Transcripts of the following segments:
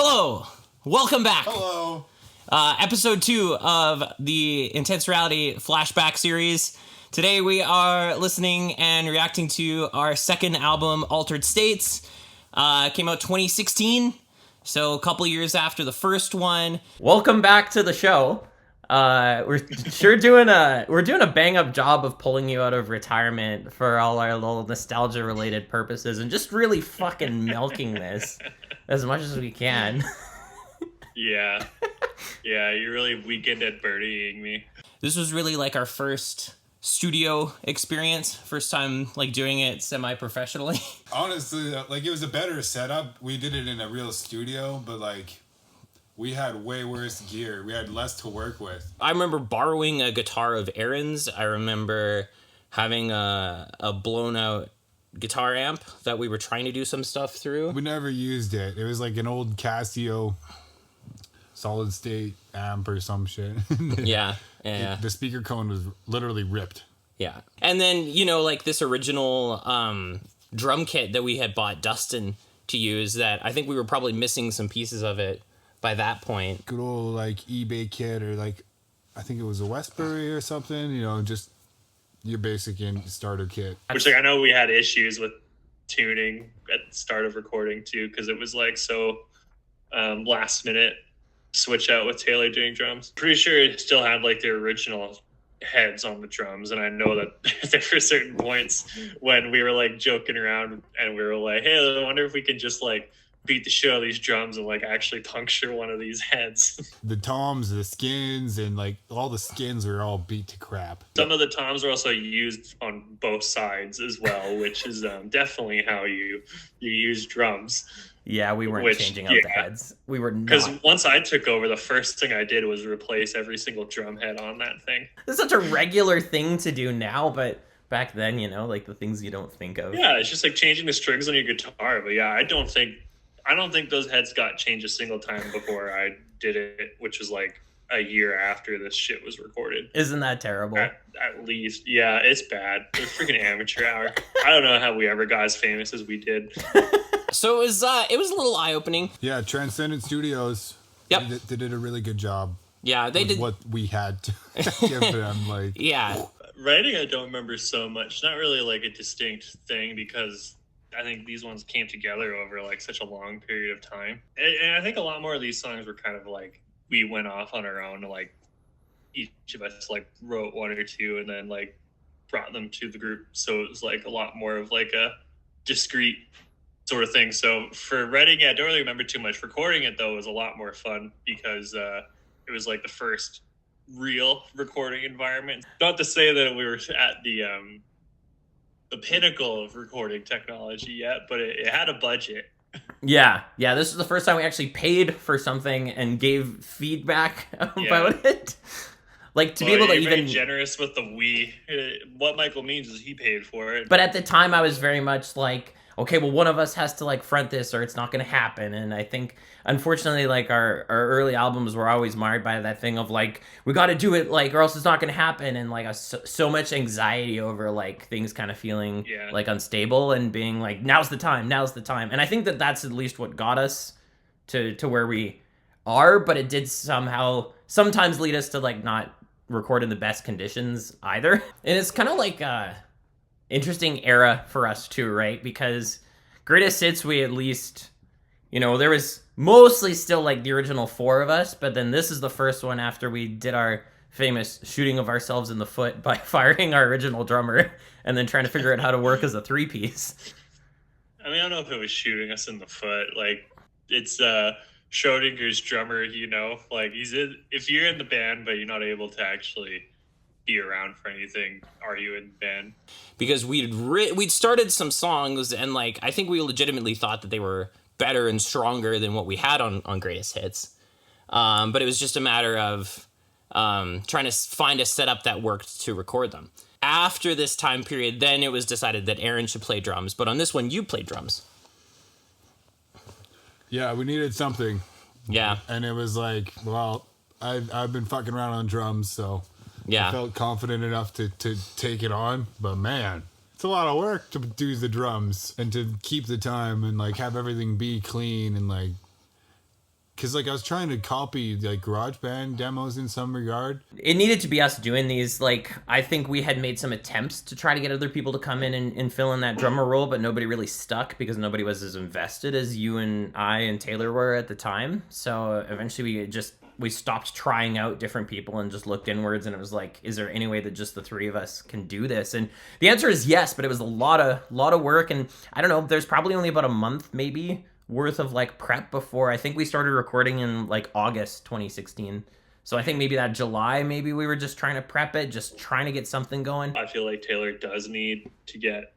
Hello, welcome back. Hello. Episode 2 of the Intense Reality Flashback series. Today we are listening and reacting to our second album, Altered States. It came out 2016, so a couple years after the first one. Welcome back to the show. We're doing a bang up job of pulling you out of retirement for all our little nostalgia related purposes and just really fucking milking this as much as we can. Yeah, you're really weekend at birdieing me. This was really like our first studio experience, first time like doing it semi-professionally. Honestly, like it was a better setup. We did it in a real studio, but like we had way worse gear. We had less to work with. I remember borrowing a guitar of Aaron's. I remember having a blown out guitar amp that we were trying to do some stuff through. We never used it. It was like an old Casio solid state amp or some shit. Yeah. The speaker cone was literally ripped. Yeah. And then, you know, like this original drum kit that we had bought Dustin to use that I think we were probably missing some pieces of it by that point. Good old like eBay kit, or like I think it was a Westbury or something, you know, just your basic starter kit. Which, like, I know we had issues with tuning at the start of recording too, because it was like so last minute switch out with Taylor doing drums. Pretty sure it still had like the original heads on the drums, and I know that there were certain points when we were like joking around and we were like, hey, I wonder if we can just like beat the shit out of these drums and like actually puncture one of these heads. The toms, the skins, and like all the skins were all beat to crap. Some of the toms were also used on both sides as well, which is definitely how you use drums. Yeah, we weren't changing out the heads. We were not. Because once I took over, the first thing I did was replace every single drum head on that thing. It's such a regular thing to do now, but back then, you know, like the things you don't think of. Yeah, it's just like changing the strings on your guitar. But yeah, I don't think those heads got changed a single time before I did it, which was like a year after this shit was recorded. Isn't that terrible? At least. Yeah, it's bad. It's freaking amateur hour. I don't know how we ever got as famous as we did. So it was a little eye-opening. Yeah, Transcendent Studios. Yep. They did a really good job. Yeah, they did what we had to give them. Like, yeah. Writing, I don't remember so much. Not really like a distinct thing, because I think these ones came together over like such a long period of time. And I think a lot more of these songs were kind of like we went off on our own. Like each of us like wrote one or two and then like brought them to the group. So it was like a lot more of like a discrete sort of thing. So for writing it, I don't really remember too much. Recording it though was a lot more fun because it was like the first real recording environment. Not to say that we were at the pinnacle of recording technology yet, but it had a budget. Yeah, this is the first time we actually paid for something and gave feedback about it. Like to be able to even very generous with the we. What Michael means is he paid for it. But at the time, I was very much like, okay, well, one of us has to like front this, or it's not going to happen. And I think, unfortunately, like our early albums were always marred by that thing of like, we got to do it, like, or else it's not going to happen, and like so much anxiety over like things kind of feeling like unstable and being like, now's the time. And I think that that's at least what got us to where we are. But it did sometimes lead us to like not record in the best conditions either. And it's kind of like interesting era for us too, right? Because Greatest Hits, we at least, you know, there was mostly still like the original 4 of us, but then this is the first one after we did our famous shooting of ourselves in the foot by firing our original drummer and then trying to figure out how to work as a 3-piece. I mean, I don't know if it was shooting us in the foot. Like, it's Schrodinger's drummer, you know, like if you're in the band but you're not able to actually be around for anything, are you in the band? Because we'd started some songs, and like I think we legitimately thought that they were better and stronger than what we had on Greatest Hits, but it was just a matter of trying to find a setup that worked to record them. After this time period, then it was decided that Aaron should play drums, but on this one you played drums. Yeah, we needed something. Yeah. And it was like, well, I've been fucking around on drums, so I felt confident enough to take it on. But man, it's a lot of work to do the drums and to keep the time and like have everything be clean and like because like I was trying to copy like GarageBand demos in some regard. It needed to be us doing these. Like, I think we had made some attempts to try to get other people to come in and fill in that drummer role, but nobody really stuck because nobody was as invested as you and I and Taylor were at the time. So eventually we stopped trying out different people and just looked inwards, and it was like, is there any way that just the three of us can do this? And the answer is yes, but it was a lot of work, and I don't know, there's probably only about a month maybe worth of like prep before I think we started recording in like August 2016. So I think maybe that July, maybe we were just trying to prep it, just trying to get something going. I feel like Taylor does need to get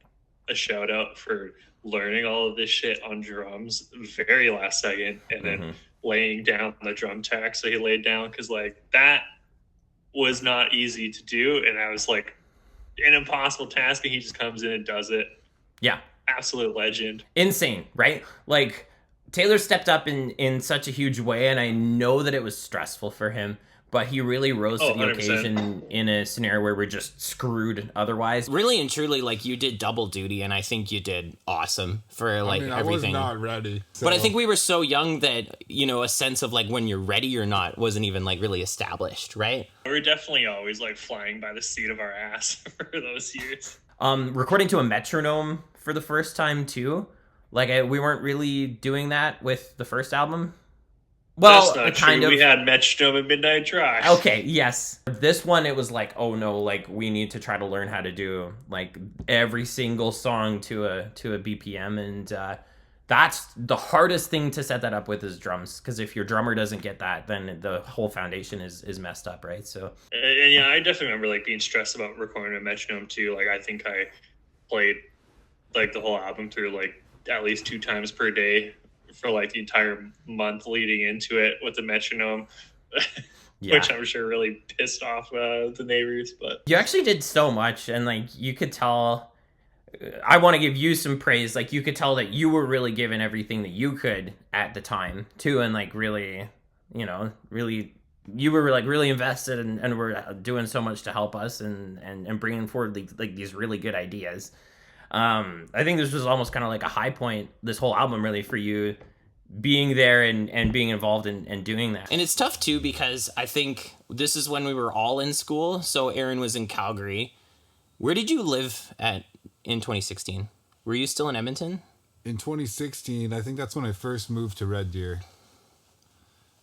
a shout out for learning all of this shit on drums very last second, and then laying down the drum tack. So he laid down, because like that was not easy to do, and I was like an impossible task, and he just comes in and does it. Yeah. Absolute legend. Insane, right? Like, Taylor stepped up in such a huge way, and I know that it was stressful for him, but he really rose to the 100%. occasion in a scenario where we're just screwed otherwise. Really and truly, like, you did double duty, and I think you did awesome for, like, everything. I was not ready. So. But I think we were so young that, you know, a sense of, like, when you're ready or not wasn't even, like, really established, right? We were definitely always, like, flying by the seat of our ass for those years. Recording to a metronome for the first time too, like we weren't really doing that with the first album. Well, that's not kind true. of. We had Metronome and Midnight Drive. Okay, yes. This one, it was like, oh no, like we need to try to learn how to do like every single song to a BPM, and that's the hardest thing to set that up with is drums, because if your drummer doesn't get that, then the whole foundation is messed up, right? So and yeah, I definitely remember like being stressed about recording a metronome too. Like I think I played like the whole album through like at least 2 times per day for like the entire month leading into it with the metronome. Yeah. Which I'm sure really pissed off the neighbors. But you actually did so much, and like you could tell, I want to give you some praise. Like you could tell that you were really giving everything that you could at the time too, and like really, you know, really, you were like really invested and were doing so much to help us and bringing forward like these really good ideas. I think this was almost kind of like a high point, this whole album really, for you being there and being involved in doing that. And it's tough too, because I think this is when we were all in school. So Aaron was in Calgary. Where did you live at in 2016? Were you still in Edmonton? In 2016, I think that's when I first moved to Red Deer.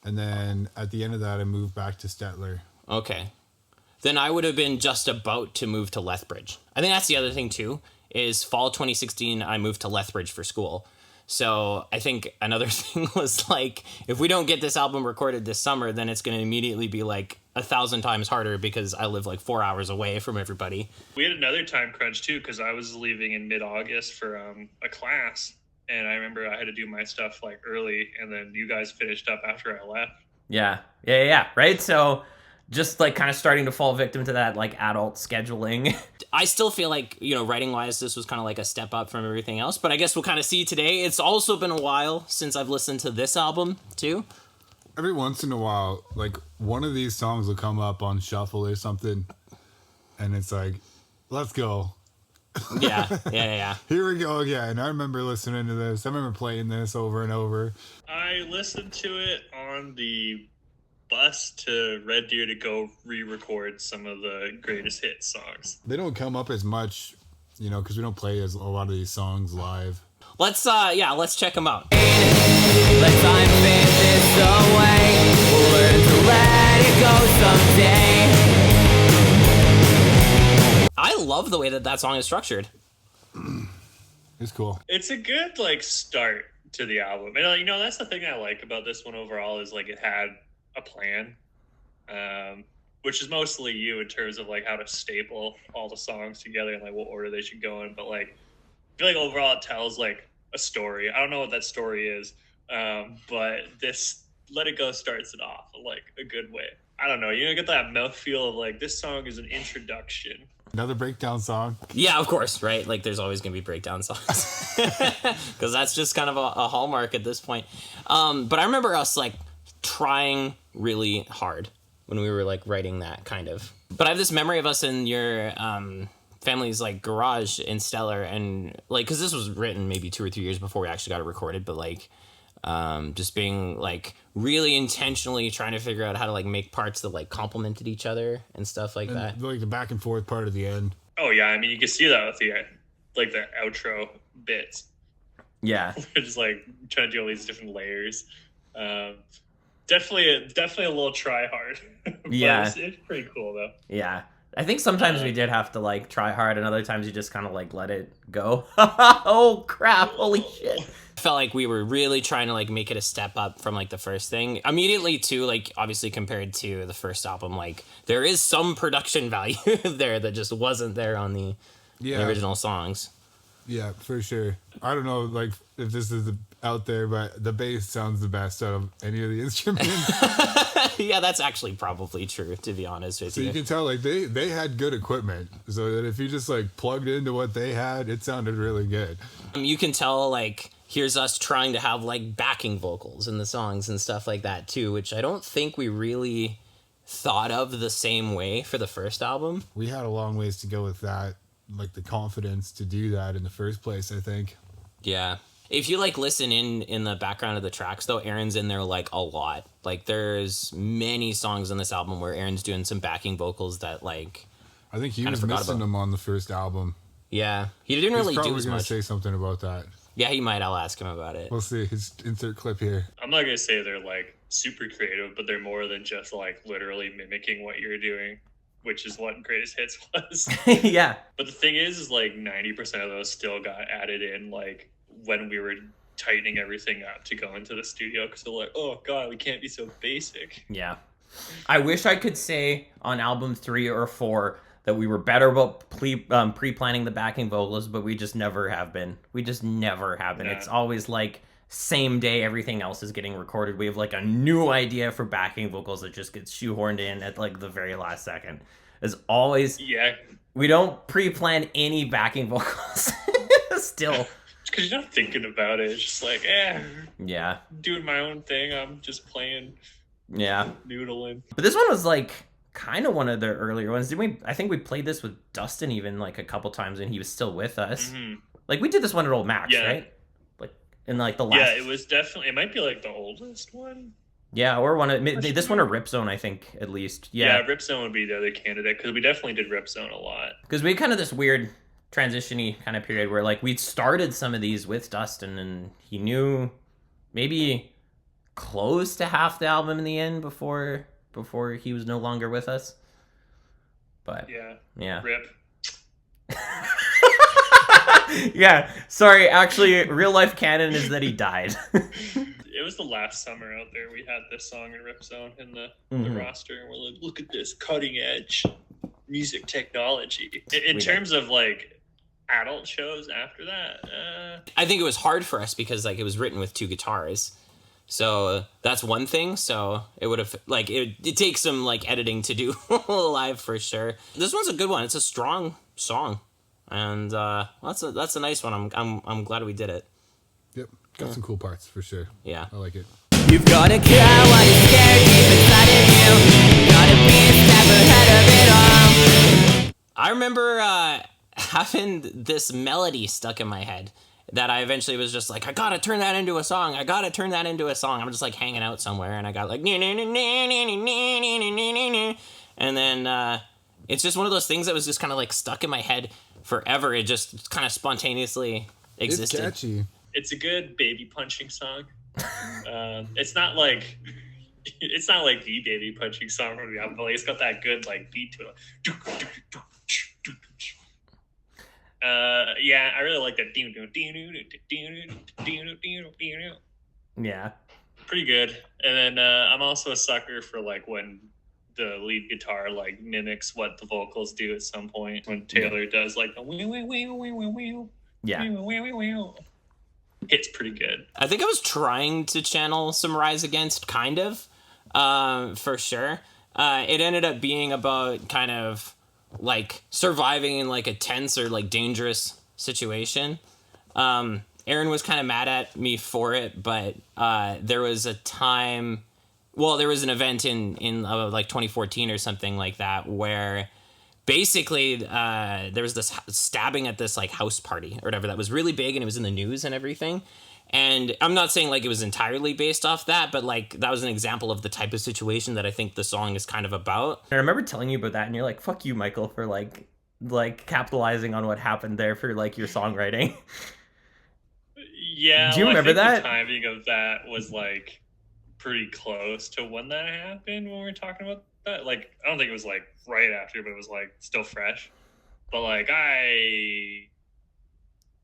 And then at the end of that, I moved back to Stettler. Okay. Then I would have been just about to move to Lethbridge. I think that's the other thing too, is fall 2016, I moved to Lethbridge for school. So I think another thing was like, if we don't get this album recorded this summer, then it's going to immediately be like 1,000 times harder because I live like 4 hours away from everybody. We had another time crunch too, because I was leaving in mid-August for a class. And I remember I had to do my stuff like early, and then you guys finished up after I left. Yeah. Right. So just like kind of starting to fall victim to that like adult scheduling. I still feel like, you know, writing wise, this was kind of like a step up from everything else, but I guess we'll kind of see today. It's also been a while since I've listened to this album too. Every once in a while, like one of these songs will come up on shuffle or something, and it's like, let's go. Yeah. Here we go again. I remember listening to this. I remember playing this over and over. I listened to it on the bus to Red Deer to go re-record some of the greatest hit songs. They don't come up as much, you know, because we don't play as a lot of these songs live. Let's check them out. Let's unfit this away. We'll learn to let it go someday. I love the way that song is structured. It's cool. It's a good like start to the album, and you know that's the thing I like about this one overall is like it had a plan, which is mostly you in terms of like how to staple all the songs together and like what order they should go in. But like I feel like overall it tells like a story. I don't know what that story is, but this Let It Go starts it off like a good way. I don't know, you get that mouthfeel of like this song is an introduction. Another breakdown song. Yeah, of course, right? Like, there's always going to be breakdown songs. Because that's just kind of a hallmark at this point. But I remember us, like, trying really hard when we were, like, writing that, kind of. But I have this memory of us in your family's, like, garage in Stellar. And, like, because this was written maybe 2 or 3 years before we actually got it recorded. But, like, Just being like really intentionally trying to figure out how to like make parts that like complemented each other and stuff like that. Like the back and forth part of the end. Oh yeah, I mean you can see that with the like the outro bits. Yeah. They're just like trying to do all these different layers. Definitely a little try hard. Yeah. It's pretty cool though. Yeah. I think sometimes we did have to like try hard, and other times you just kind of like let it go. Oh crap! Holy shit! I felt like we were really trying to like make it a step up from like the first thing. Immediately too, like obviously compared to the first album, like there is some production value there that just wasn't there on the original songs. Yeah, for sure. I don't know, like if this is out there, but the bass sounds the best out of any of the instruments. Yeah, that's actually probably true, to be honest with you. So you can tell, like they had good equipment, so that if you just like plugged into what they had, it sounded really good. You can tell, like, here's us trying to have like backing vocals in the songs and stuff like that too, which I don't think we really thought of the same way for the first album. We had a long ways to go with that, like the confidence to do that in the first place, I think. Yeah. If you like listen in the background of the tracks though, Aaron's in there like a lot. Like there's many songs on this album where Aaron's doing some backing vocals that like I think he was missing them on the first album. Yeah. He didn't really do as much. He's probably going to say something about that. Yeah, he might. I'll ask him about it. We'll see. His insert clip here. I'm not gonna say they're like super creative, but they're more than just like literally mimicking what you're doing, which is what Greatest Hits was. Yeah. But the thing is like 90% of those still got added in like when we were tightening everything up to go into the studio, because they're like, oh god, we can't be so basic. Yeah. I wish I could say on album 3 or 4 that we were better about pre-planning the backing vocals, but we just never have been. We just never have been. Yeah. It's always like same day everything else is getting recorded. We have like a new idea for backing vocals that just gets shoehorned in at like the very last second. As always, Yeah. we don't pre-plan any backing vocals. Still. Because you're not thinking about it. It's just like, Yeah. doing my own thing. I'm just playing, Yeah. noodling. But this one was like kind of one of the earlier ones. Did we? I think we played this with Dustin even like a couple times when he was still with us. Mm-hmm. Like we did this one at Old Max, Yeah. right? Like in like the last. Yeah, it was definitely. It might be like the oldest one. Yeah, or one of this one or Ripzone, I think at least. Yeah, Ripzone would be the other candidate because we definitely did Ripzone a lot. Because we had kind of this weird transition-y kind of period where like we'd started some of these with Dustin and he knew maybe close to half the album in the end before he was no longer with us. But yeah. Rip. Yeah, sorry, actually real life canon is that he died. It was the last summer out there we had this song in Ripzone in the roster, and we're like, look at this cutting edge music technology. In terms of like adult shows after that, I think it was hard for us because like it was written with 2 guitars, so that's one thing. So it would have like it takes some like editing to do live for sure. This one's a good one. It's a strong song, and that's a nice one. I'm glad we did it. Yep, got some cool parts for sure. Yeah, I like it. You've gotta cry while you're scared deep inside of you. You gotta be a step ahead of it all. I remember having this melody stuck in my head that I eventually was just like, I gotta turn that into a song. I'm just like hanging out somewhere and I got like, and then it's just one of those things that was just kind of like stuck in my head forever. It just kind of spontaneously existed. It's catchy. it's a good baby punching song. It's not like the baby punching song from the album, but like, it's got that good like beat to it. Yeah, I really like that. Yeah. Pretty good. And then I'm also a sucker for like when the lead guitar like mimics what the vocals do at some point. When Taylor does like the Yeah. It's pretty good. I think I was trying to channel some Rise Against, kind of, for sure. It ended up being about kind of like surviving in like a tense or like dangerous situation. Aaron was kind of mad at me for it, but there was a time, well, there was an event in like 2014 or something like that where basically there was this stabbing at this like house party or whatever that was really big and it was in the news and everything. And I'm not saying like it was entirely based off that, but like that was an example of the type of situation that I think the song is kind of about. I remember telling you about that, and you're like, "Fuck you, Michael, for like capitalizing on what happened there for like your songwriting." Yeah. Do you remember that? The timing of that was like pretty close to when that happened. When we were talking about that, like I don't think it was like right after, but it was like still fresh. But like I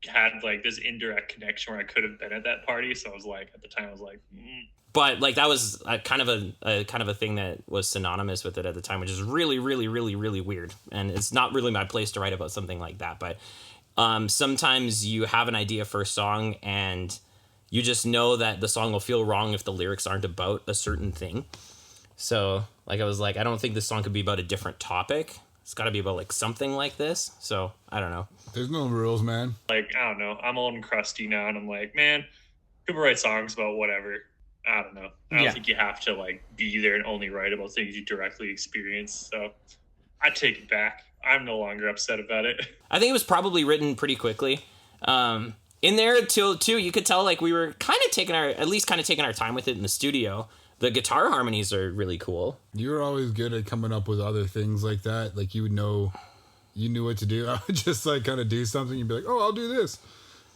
had like this indirect connection where I could have been at that party, so I was like, at the time I was like But like that was a kind of a thing that was synonymous with it at the time, which is really really really really weird, and it's not really my place to write about something like that. But sometimes you have an idea for a song and you just know that the song will feel wrong if the lyrics aren't about a certain thing. So like I was like, I don't think this song could be about a different topic. It's got to be about like something like this. So I don't know. There's no rules, man. like I don't know. I'm old and crusty now, and I'm like, man, people write songs about whatever. I don't know. I don't think you have to like be there and only write about things you directly experience. So I take it back. I'm no longer upset about it. I think it was probably written pretty quickly. In there too, you could tell like we were kind of taking our time with it in the studio. The guitar harmonies are really cool. You were always good at coming up with other things like that. Like you knew what to do. I would just like kind of do something. You'd be like, oh, I'll do this.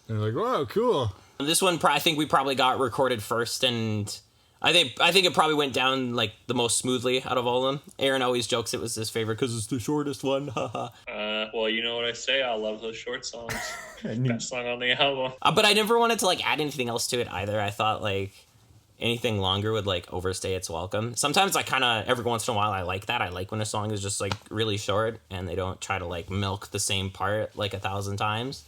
And you're like, wow, cool. This one, I think we probably got recorded first, and I think it probably went down like the most smoothly out of all of them. Aaron always jokes it was his favorite because it's the shortest one. Well, you know what I say. I love those short songs. Best song on the album. But I never wanted to like add anything else to it either. I thought like anything longer would like overstay its welcome. Sometimes I kind of every once in a while I like that. I like when a song is just like really short and they don't try to like milk the same part like 1,000 times.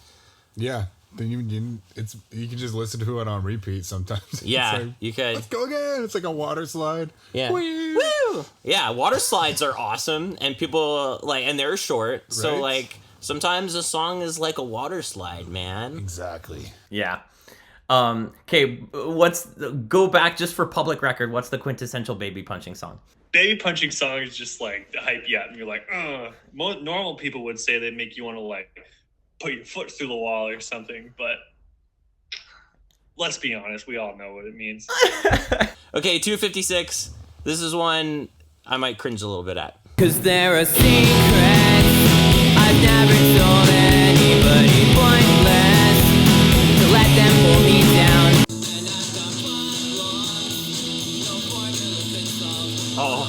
Yeah. Then you can just listen to it on repeat sometimes. Yeah, like, you could. Let's go again. It's like a water slide. Yeah. Whee! Woo! Yeah, water slides are awesome, and people like, and they're short. Right? So like, sometimes a song is like a water slide, man. Exactly. Yeah. Okay. Go back just for public record. What's the quintessential baby punching song? Baby punching song is just like hype you up, and you're like, normal people would say they make you want to like put your foot through the wall or something, but let's be honest, we all know what it means. Okay, 256. This is one I might cringe a little bit at. 'Cause there are secrets I've never told anybody, pointless to let them pull me down. Oh,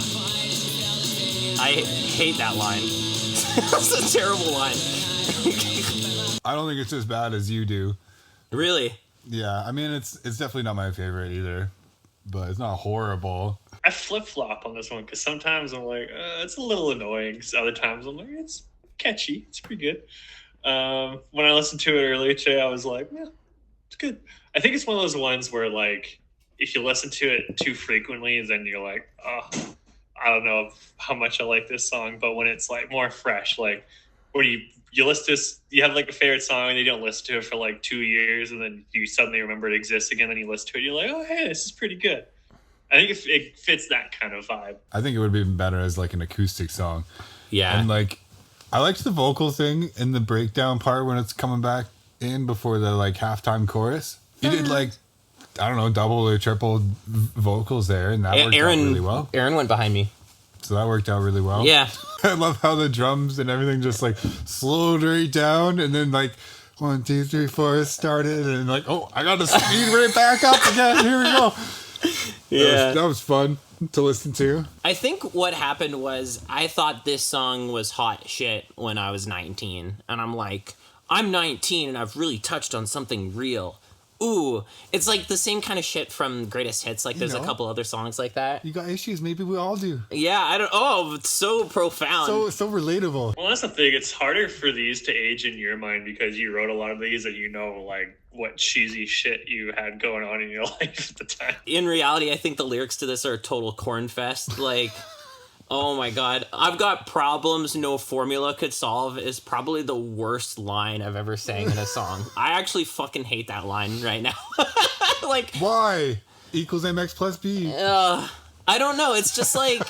I hate that line. That's a terrible line. I don't think it's as bad as you do. Really? Yeah, I mean it's definitely not my favorite either, but it's not horrible. I flip-flop on this one because sometimes I'm like, it's a little annoying. Other times I'm like, it's catchy, it's pretty good. When I listened to it earlier today, I was like, yeah, it's good. I think it's one of those ones where like if you listen to it too frequently, then you're like, oh, I don't know how much I like this song. But when it's like more fresh, like when you listen to this, you have like a favorite song and you don't listen to it for like 2 years, and then you suddenly remember it exists again, then you listen to it, you're like, oh hey, this is pretty good. I think it fits that kind of vibe. I think it would be better as like an acoustic song. Yeah. And like I liked the vocal thing in the breakdown part when it's coming back in before the like halftime chorus. You did like, I don't know, double or triple vocals there, and that worked out really well. Aaron went behind me. So that worked out really well. Yeah. I love how the drums and everything just like slowed right down, and then like 1, 2, 3, 4 started, and like, oh, I got to speed right back up again. Here we go. Yeah. That was fun to listen to. I think what happened was I thought this song was hot shit when I was 19, and I'm like, I'm 19 and I've really touched on something real. Ooh, it's like the same kind of shit from Greatest Hits. Like, there's a couple other songs like that. You got issues. Maybe we all do. Yeah, I don't. Oh, it's so profound. So relatable. Well, that's the thing. It's harder for these to age in your mind because you wrote a lot of these and you know, like, what cheesy shit you had going on in your life at the time. In reality, I think the lyrics to this are a total corn fest. Like, oh my god, I've got problems no formula could solve is probably the worst line I've ever sang in a song. I actually fucking hate that line right now. Like, why? Equals MX plus B. I don't know. It's just like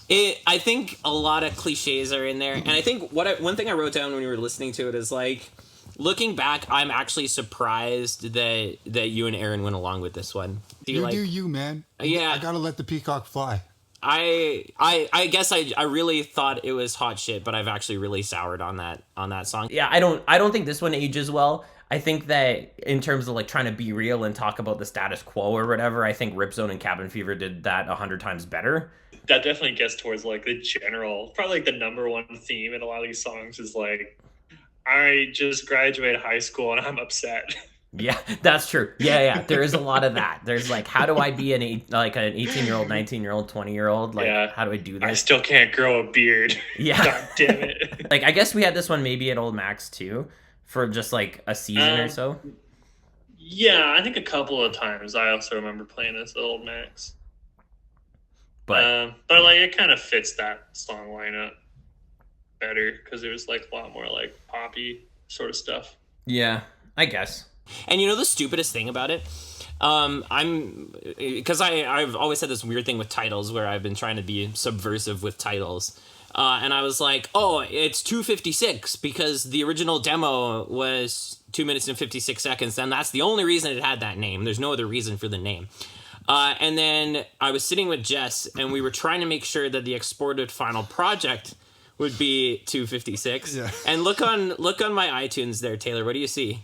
I think a lot of cliches are in there, and I think one thing I wrote down when we were listening to it is like, Looking back, I'm actually surprised that you and Aaron went along with this one. Do you, man. Yeah. I gotta let the peacock fly. I guess I really thought it was hot shit, but I've actually really soured on that song. Yeah, I don't think this one ages well. I think that in terms of like trying to be real and talk about the status quo or whatever, I think Ripzone and Cabin Fever did that 100 times better. That definitely gets towards like the general, probably like the number one theme in a lot of these songs is like, I just graduated high school and I'm upset. Yeah, that's true. Yeah. There is a lot of that. There's like, how do I be an 18-year-old, 19-year-old, 20-year-old? Like, how do I do this? I still can't grow a beard. Yeah. God damn it. Like, I guess we had this one maybe at Old Max too, for just like a season or so. Yeah, I think a couple of times. I also remember playing this at Old Max. But like, it kind of fits that song lineup better because it was like a lot more like poppy sort of stuff. Yeah, I guess. And you know the stupidest thing about it? Because I've always had this weird thing with titles where I've been trying to be subversive with titles. And I was like, oh, it's 2:56 because the original demo was 2 minutes and 56 seconds. And that's the only reason it had that name. There's no other reason for the name. And then I was sitting with Jess and we were trying to make sure that the exported final project would be 2:56. Yeah. And look on my iTunes there, Taylor. What do you see?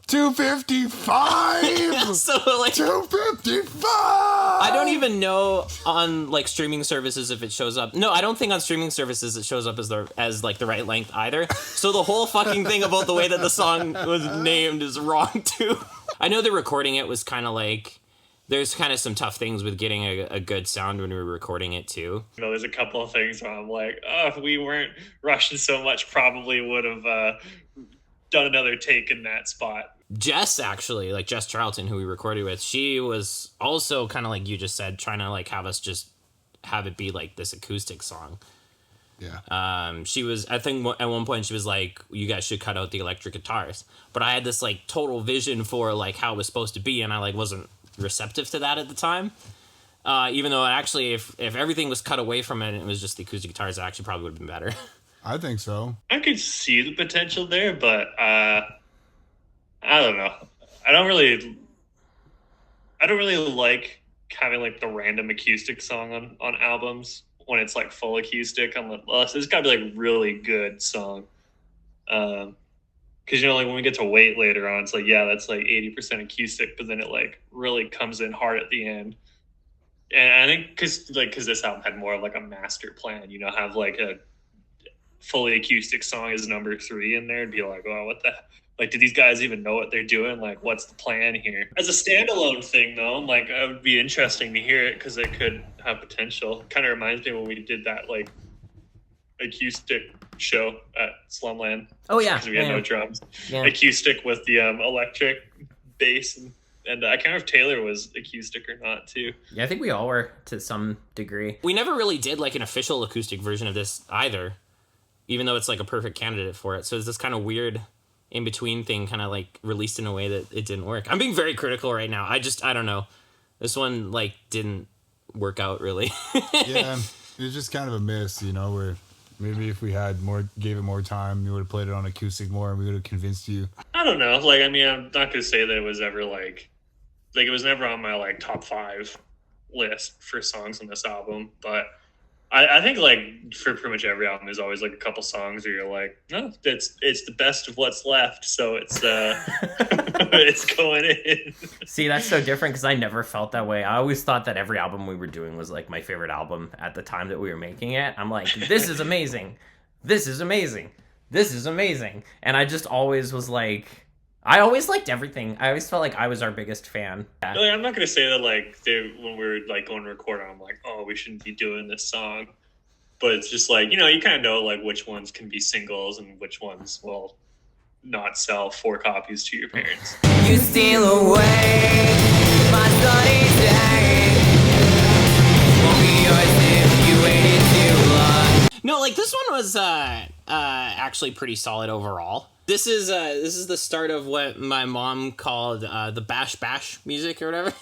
255. So like 255. I don't even know on like streaming services if it shows up. No, I don't think on streaming services it shows up as like the right length either. So the whole fucking thing about the way that the song was named is wrong too. I know that recording it was kind of like there's kind of some tough things with getting a good sound when we were recording it too. You know, there's a couple of things where I'm like, oh, if we weren't rushing so much, probably would have done another take in that spot. Jess, actually, like Jess Charlton, who we recorded with, she was also kind of like you just said, trying to like have us just have it be like this acoustic song. Yeah. She was, I think at one point she was like, you guys should cut out the electric guitars. But I had this like total vision for like how it was supposed to be, and I like wasn't receptive to that at the time. Even though actually, if everything was cut away from it and it was just the acoustic guitars, it actually probably would have been better. I think so. I could see the potential there, but I don't know. I don't really like having like the random acoustic song on albums when it's like full acoustic. Unless it's got to be like really good song. Because you know, like when we get to Wait later on, it's like that's like 80% acoustic, but then it like really comes in hard at the end. And I think because this album had more of like a master plan, you know, have like a fully acoustic song as number 3 in there and be like, oh, what the. Like, do these guys even know what they're doing? Like, what's the plan here? As a standalone thing, though, like, it would be interesting to hear it because it could have potential. Kind of reminds me when we did that, like, acoustic show at Slumland. Oh, yeah. Because we had no drums. Yeah. Acoustic with the electric bass. And I can't remember if Taylor was acoustic or not, too. Yeah, I think we all were to some degree. We never really did, like, an official acoustic version of this either, even though it's, like, a perfect candidate for it. So it's this kind of weird in-between thing kind of like released in a way that it didn't work. I'm being very critical right now. I don't know. This one like didn't work out really. Yeah, it was just kind of a miss, you know, where maybe if we gave it more time, you would have played it on acoustic more and we would have convinced you. I don't know. Like, I mean, I'm not going to say that it was ever like it was never on my like top 5 list for songs on this album, but I think like for pretty much every album there's always like a couple songs where you're like, no, it's the best of what's left, so it's it's going in. See, that's so different because I never felt that way. I always thought that every album we were doing was like my favorite album at the time that we were making it. I'm like, this is amazing, this is amazing, this is amazing, and I just always was like, I always liked everything. I always felt like I was our biggest fan. Like, I'm not going to say that like when we were like going to record, I'm like, oh, we shouldn't be doing this song. But it's just like, you know, you kind of know like which ones can be singles and which ones will not sell 4 copies to your parents. You steal away my sunny day. Won't be yours if you waited too long. No, like this one was actually pretty solid overall. This is the start of what my mom called the bash bash music or whatever.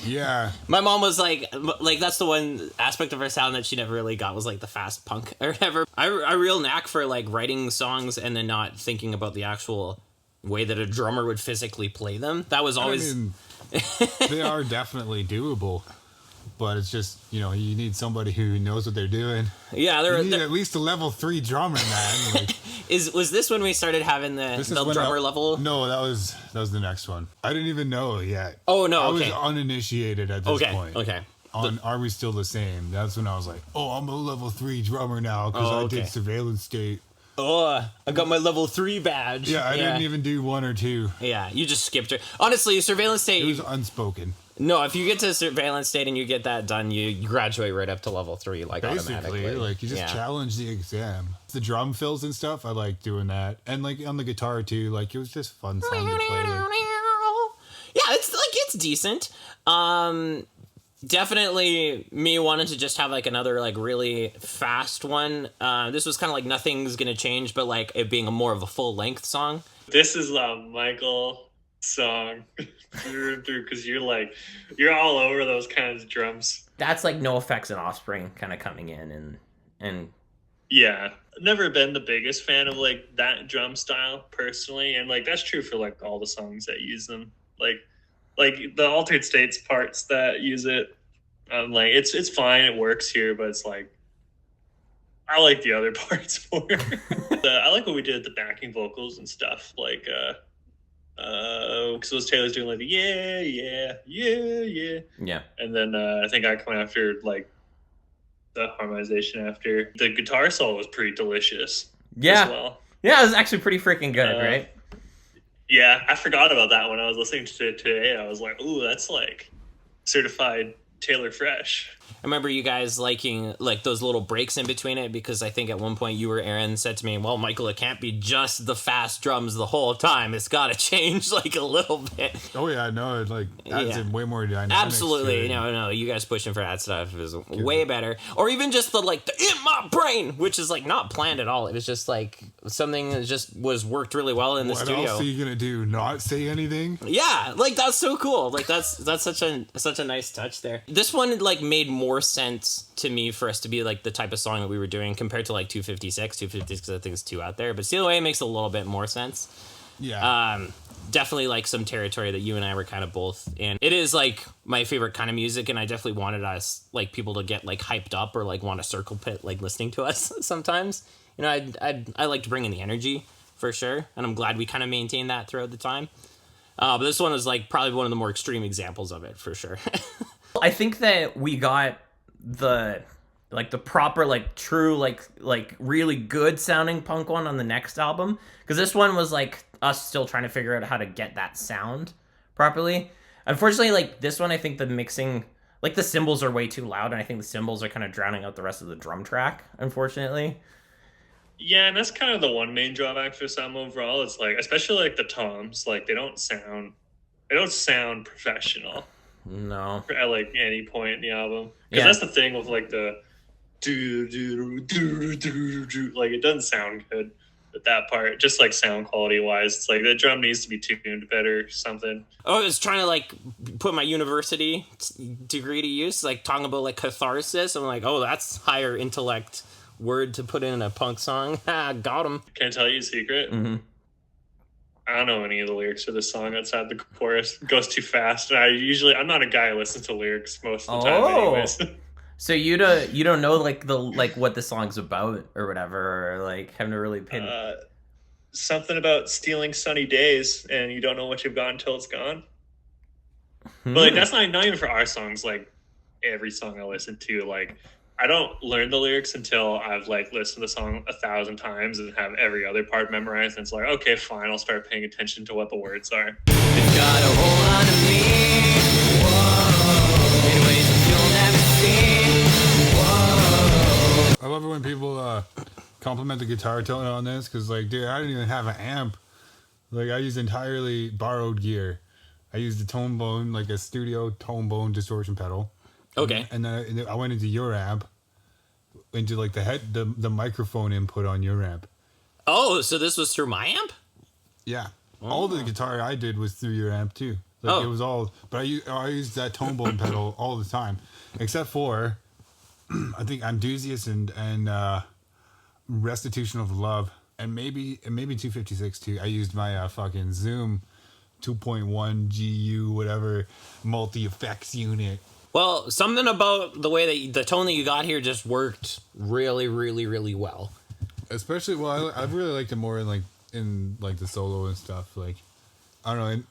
Yeah. My mom was like that's the one aspect of her sound that she never really got was like the fast punk or whatever. I real knack for like writing songs and then not thinking about the actual way that a drummer would physically play them. That was always. I mean, they are definitely doable, but it's just, you know, you need somebody who knows what they're doing. Yeah, you need at least a level 3 drummer, man. Like, was this when we started having the drummer level? No, that was the next one. I didn't even know yet. Oh no, I okay. was uninitiated at this point. Okay. On Are We Still the Same? That's when I was like, oh, I'm a level 3 drummer now because I did Surveillance State. Oh, I got my level 3 badge. Yeah, I didn't even do 1 or 2. Yeah, you just skipped it. Honestly, Surveillance State... It was unspoken. No, if you get to Surveillance State and you get that done, you graduate right up to level 3, like, basically, automatically. Like, you just challenge the exam. The drum fills and stuff, I like doing that. And, like, on the guitar, too, like, it was just fun song to play. Yeah, it's decent. Definitely me wanting to just have like another like really fast one. This was kind of like Nothing's Gonna Change, but like it being more of a full length song. This is a Michael song through and through because you're all over those kinds of drums. That's like No Effects and Offspring kind of coming in and yeah, never been the biggest fan of like that drum style personally, and like that's true for like all the songs that use them. Like the Altered States parts that use it, like it's fine, it works here, but it's like I like the other parts more. I like what we did at the backing vocals and stuff, like because those Taylor's doing like the yeah, and then I think I come after like the harmonization after. The guitar solo was pretty delicious. Yeah, as well. Yeah, it was actually pretty freaking good, right? Yeah, I forgot about that when I was listening to it today. I was like, ooh, that's like certified Taylor Fresh. I remember you guys liking like those little breaks in between it because I think at one point you or Aaron said to me, well, Michael, it can't be just the fast drums the whole time. It's got to change like a little bit. Oh, yeah, no, it like adds in way more dynamics. Absolutely. No, you guys pushing for that stuff is way better. Or even just the like the in my brain, which is like not planned at all. It was just like something that just was worked really well in the studio. What else are you going to do? Not say anything? Yeah, like that's so cool. Like that's such a nice touch there. This one like made more sense to me for us to be like the type of song that we were doing compared to like 256 I think it's 2 out there, but Steal Away makes a little bit more sense. Definitely like some territory that you and I were kind of both in. It is like my favorite kind of music, and I definitely wanted us like people to get like hyped up or like want to circle pit like listening to us sometimes. You know, I like to bring in the energy for sure, and I'm glad we kind of maintained that throughout the time. But this one is like probably one of the more extreme examples of it for sure. I think that we got the proper like true like really good sounding punk one on the next album, because this one was like us still trying to figure out how to get that sound properly. Unfortunately, like this one, I think the mixing, like the cymbals are way too loud, and I think the cymbals are kind of drowning out the rest of the drum track, unfortunately. Yeah, and that's kind of the one main drawback for some overall. It's like, especially like the toms, like they don't sound professional. No. At like any point in the album, because that's the thing with like the do like it doesn't sound good at that part. Just like sound quality wise, it's like the drum needs to be tuned better or something. I was trying to like put my university degree to use, like talking about like catharsis. I'm like, oh, that's higher intellect word to put in a punk song. Got him. Can I tell you a secret? Mm-hmm. I don't know any of the lyrics for this song outside the chorus. It goes too fast, and I'm not a guy who listens to lyrics most of the time anyways. So you don't know like what the song's about or whatever, or like haven't really paid something about stealing sunny days, and you don't know what you've got until it's gone. But like that's not even for our songs. Like every song I listen to, like I don't learn the lyrics until I've like listened to the song 1,000 times and have every other part memorized. And it's like, okay, fine, I'll start paying attention to what the words are. It's got a hold on to me. Whoa. In ways that you'll never see. Whoa. I love it when people compliment the guitar tone on this, because like, dude, I didn't even have an amp. Like I used entirely borrowed gear. I used a tone bone, like a studio tone bone distortion pedal. Okay. And then I went into your amp, into like the microphone input on your amp. Oh, so this was through my amp? Yeah. All the guitar I did was through your amp too. Like it was all, but I used that tone bone pedal all the time, except for I think Amdusius and Restitution of Love, and maybe 256 too. I used my fucking Zoom 2.1 GU whatever multi effects unit. Well, something about the way that the tone that you got here just worked really, really, really well. Especially, well, I really liked it more in the solo and stuff. Like, I don't know. And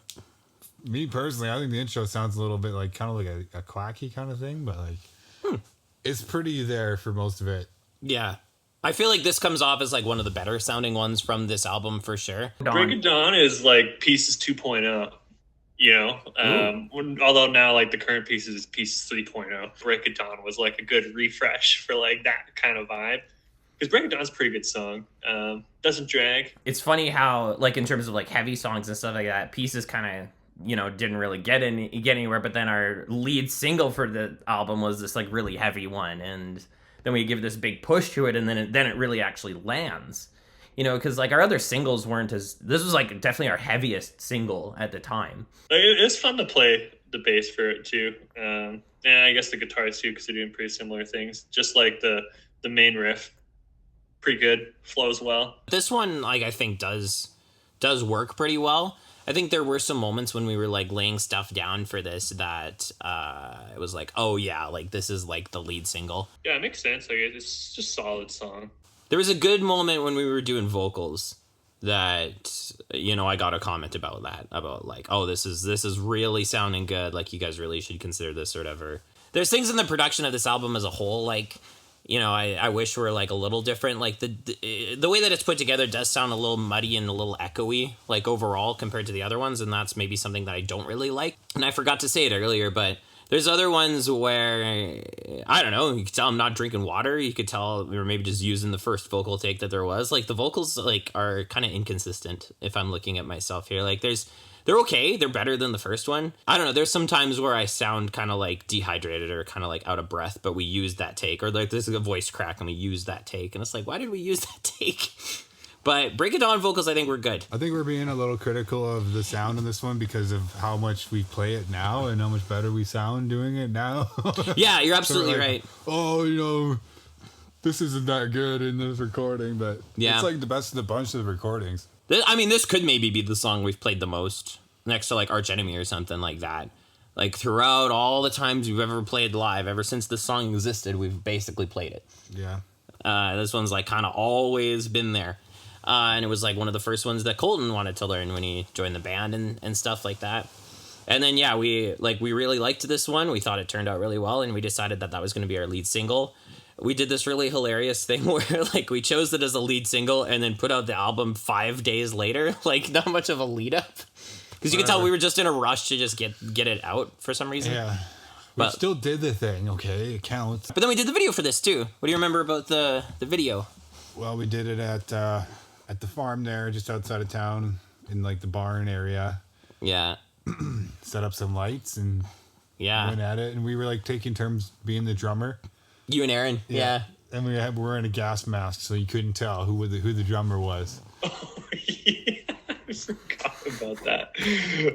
me personally, I think the intro sounds a little bit like kind of like a quacky kind of thing, but like it's pretty there for most of it. Yeah. I feel like this comes off as like one of the better sounding ones from this album for sure. Break of Dawn is like Pieces 2.0. You know, although now like the current Pieces is Pieces 3.0. Break of Dawn was like a good refresh for like that kind of vibe. Because Break of Dawn's a pretty good song. Doesn't drag. It's funny how, like, in terms of like heavy songs and stuff like that, Pieces kind of, you know, didn't really get anywhere. But then our lead single for the album was this like really heavy one, and then we give this big push to it, and then it really actually lands. You know, because like our other singles weren't as. This was like definitely our heaviest single at the time. It's fun to play the bass for it too, and I guess the guitars too, because they're doing pretty similar things. Just like the main riff. Pretty good, flows well. This one, like, I think does work pretty well. I think there were some moments when we were like laying stuff down for this that it was like, oh yeah, like this is like the lead single. Yeah, it makes sense. Like it's just a solid song. There was a good moment when we were doing vocals that, you know, I got a comment about that, about like, oh, this is really sounding good. Like you guys really should consider this or whatever. There's things in the production of this album as a whole, like, you know, I wish were like a little different. Like the way that it's put together does sound a little muddy and a little echoey, like overall compared to the other ones, and that's maybe something that I don't really like. And I forgot to say it earlier, but there's other ones where I don't know. You could tell I'm not drinking water. You could tell we were maybe just using the first vocal take that there was. Like the vocals like are kind of inconsistent. If I'm looking at myself here, like they're okay. They're better than the first one. I don't know. There's some times where I sound kind of like dehydrated or kind of like out of breath, but we use that take. Or like this is a voice crack and we use that take. And it's like, why did we use that take? But Break It Dawn vocals, I think we're good. I think we're being a little critical of the sound in this one because of how much we play it now and how much better we sound doing it now. Yeah, you're absolutely so like, right. Oh, you know, this isn't that good in this recording, but it's like the best of the bunch of the recordings. I mean, this could maybe be the song we've played the most. Next to like Arch Enemy or something like that. Like throughout all the times we've ever played live, ever since this song existed, we've basically played it. Yeah. This one's like kind of always been there. And it was like one of the first ones that Colton wanted to learn when he joined the band and stuff like that. And then, yeah, we really liked this one. We thought it turned out really well, and we decided that was going to be our lead single. We did this really hilarious thing where like we chose it as a lead single and then put out the album 5 days later. Like not much of a lead up. Because you could tell we were just in a rush to just get it out for some reason. Yeah. But still did the thing, okay? It counts. But then we did the video for this, too. What do you remember about the video? Well, we did it at the farm there, just outside of town, in, like, the barn area. Yeah. Set up some lights and went at it. And we were, like, taking turns being the drummer. You and Aaron, yeah. And we were wearing a gas mask, so you couldn't tell who the drummer was. Oh, yeah. I forgot about that.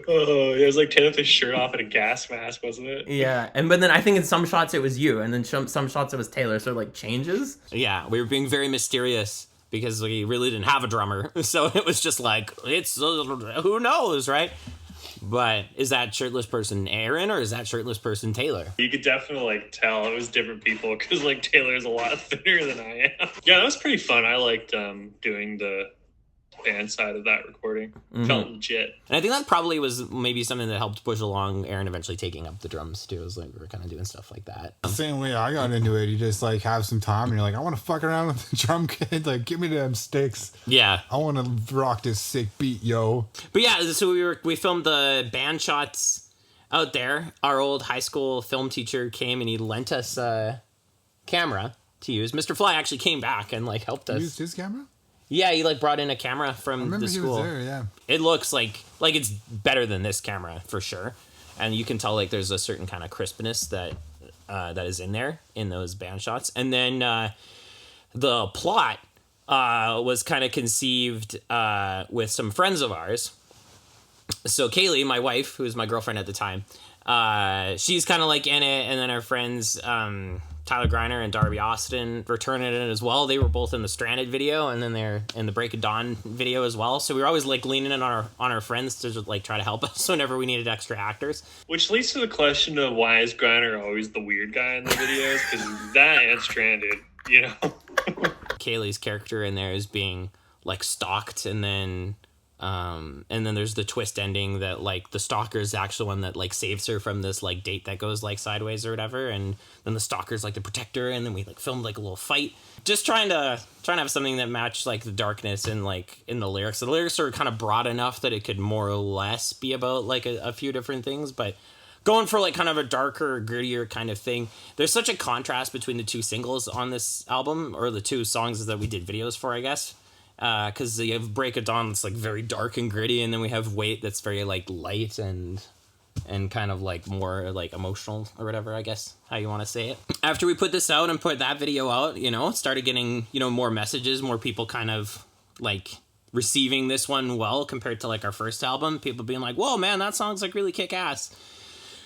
Oh, it was like taking his shirt off in a gas mask, wasn't it? Yeah, but then I think in some shots it was you, and then some shots it was Taylor. So like changes. Yeah, we were being very mysterious because we really didn't have a drummer, so it was just like it's who knows, right? But is that shirtless person Aaron or is that shirtless person Taylor? You could definitely like tell it was different people because like Taylor's a lot thinner than I am. Yeah, that was pretty fun. I liked doing the band side of that recording. Felt legit. And I think that probably was maybe something that helped push along Aaron eventually taking up the drums too. It was like we were kind of doing stuff like that. The same way I got into it, you just like have some time and you're like, I want to fuck around with the drum kit. Like, give me them sticks. Yeah. I want to rock this sick beat, yo. But yeah, so we filmed the band shots out there. Our old high school film teacher came and he lent us a camera to use. Mr. Fly actually came back and like helped us. Used his camera? Yeah, he like brought in a camera from the school. He was there, yeah. It looks like it's better than this camera for sure, and you can tell like there's a certain kind of crispness that is in there in those band shots. And then the plot was kind of conceived with some friends of ours. So Kaylee, my wife, who was my girlfriend at the time, she's kind of like in it, and then our friends Tyler Griner and Darby Austin return in it as well. They were both in the Stranded video, and then they're in the Break of Dawn video as well. So we were always like leaning in on our friends to just, like, try to help us whenever we needed extra actors. Which leads to the question of why is Griner always the weird guy in the videos? Because that and Stranded, you know. Kaylee's character in there is being like stalked, and then there's the twist ending that like the stalker is the actual one that like saves her from this like date that goes like sideways or whatever, and then the stalker's like the protector, and then we like filmed like a little fight, just trying to have something that matched like the darkness and like in the lyrics. The lyrics are kind of broad enough that it could more or less be about like a few different things, but going for like kind of a darker, grittier kind of thing. There's such a contrast between the two singles on this album, or the two songs that we did videos for, I guess. Because you have Break of Dawn that's like very dark and gritty, and then we have Wait that's very like light and kind of like more like emotional or whatever, I guess how you want to say it. After we put this out and put that video out, you know, started getting, you know, more messages, more people kind of like receiving this one well compared to like our first album. People being like, whoa, man, that song's like really kick ass.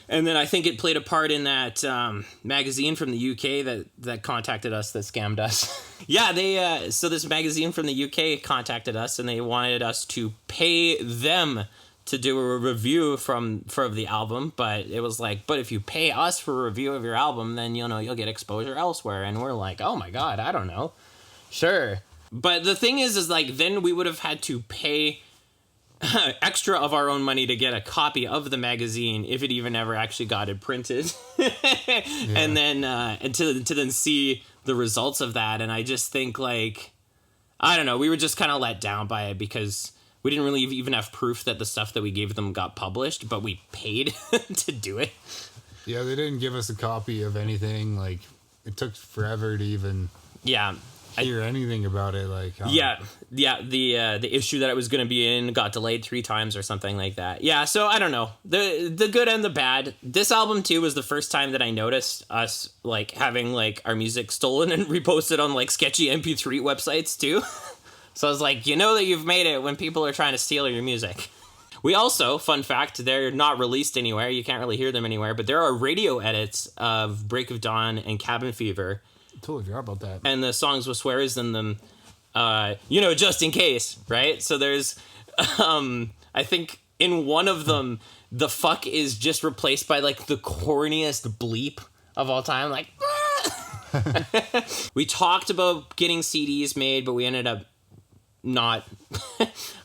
And then I think it played a part in that magazine from the UK that contacted us, that scammed us. Yeah, so this magazine from the UK contacted us, and they wanted us to pay them to do a review for the album. But it was like, but if you pay us for a review of your album, then you'll get exposure elsewhere. And we're like, oh my God, I don't know. Sure. But the thing is like, then we would have had to pay extra of our own money to get a copy of the magazine if it even ever actually got it printed. And then to then see the results of that. And I just think like, I don't know, we were just kind of let down by it because we didn't really even have proof that the stuff that we gave them got published, but we paid to do it. Yeah, they didn't give us a copy of anything. Like, it took forever to even hear anything about it. Like, the issue that it was going to be in got delayed 3 times or something like that. Yeah, so I don't know, the good and the bad. This album too was the first time that I noticed us like having like our music stolen and reposted on like sketchy MP3 websites too. So I was like, you know that you've made it when people are trying to steal your music. We also, fun fact, they're not released anywhere. You can't really hear them anywhere, but there are radio edits of Break of Dawn and Cabin Fever. Totally forgot about that. And the songs with swears in them, just in case, right? So there's, I think in one of them, the fuck is just replaced by like the corniest bleep of all time. Like, we talked about getting CDs made, but we ended up not.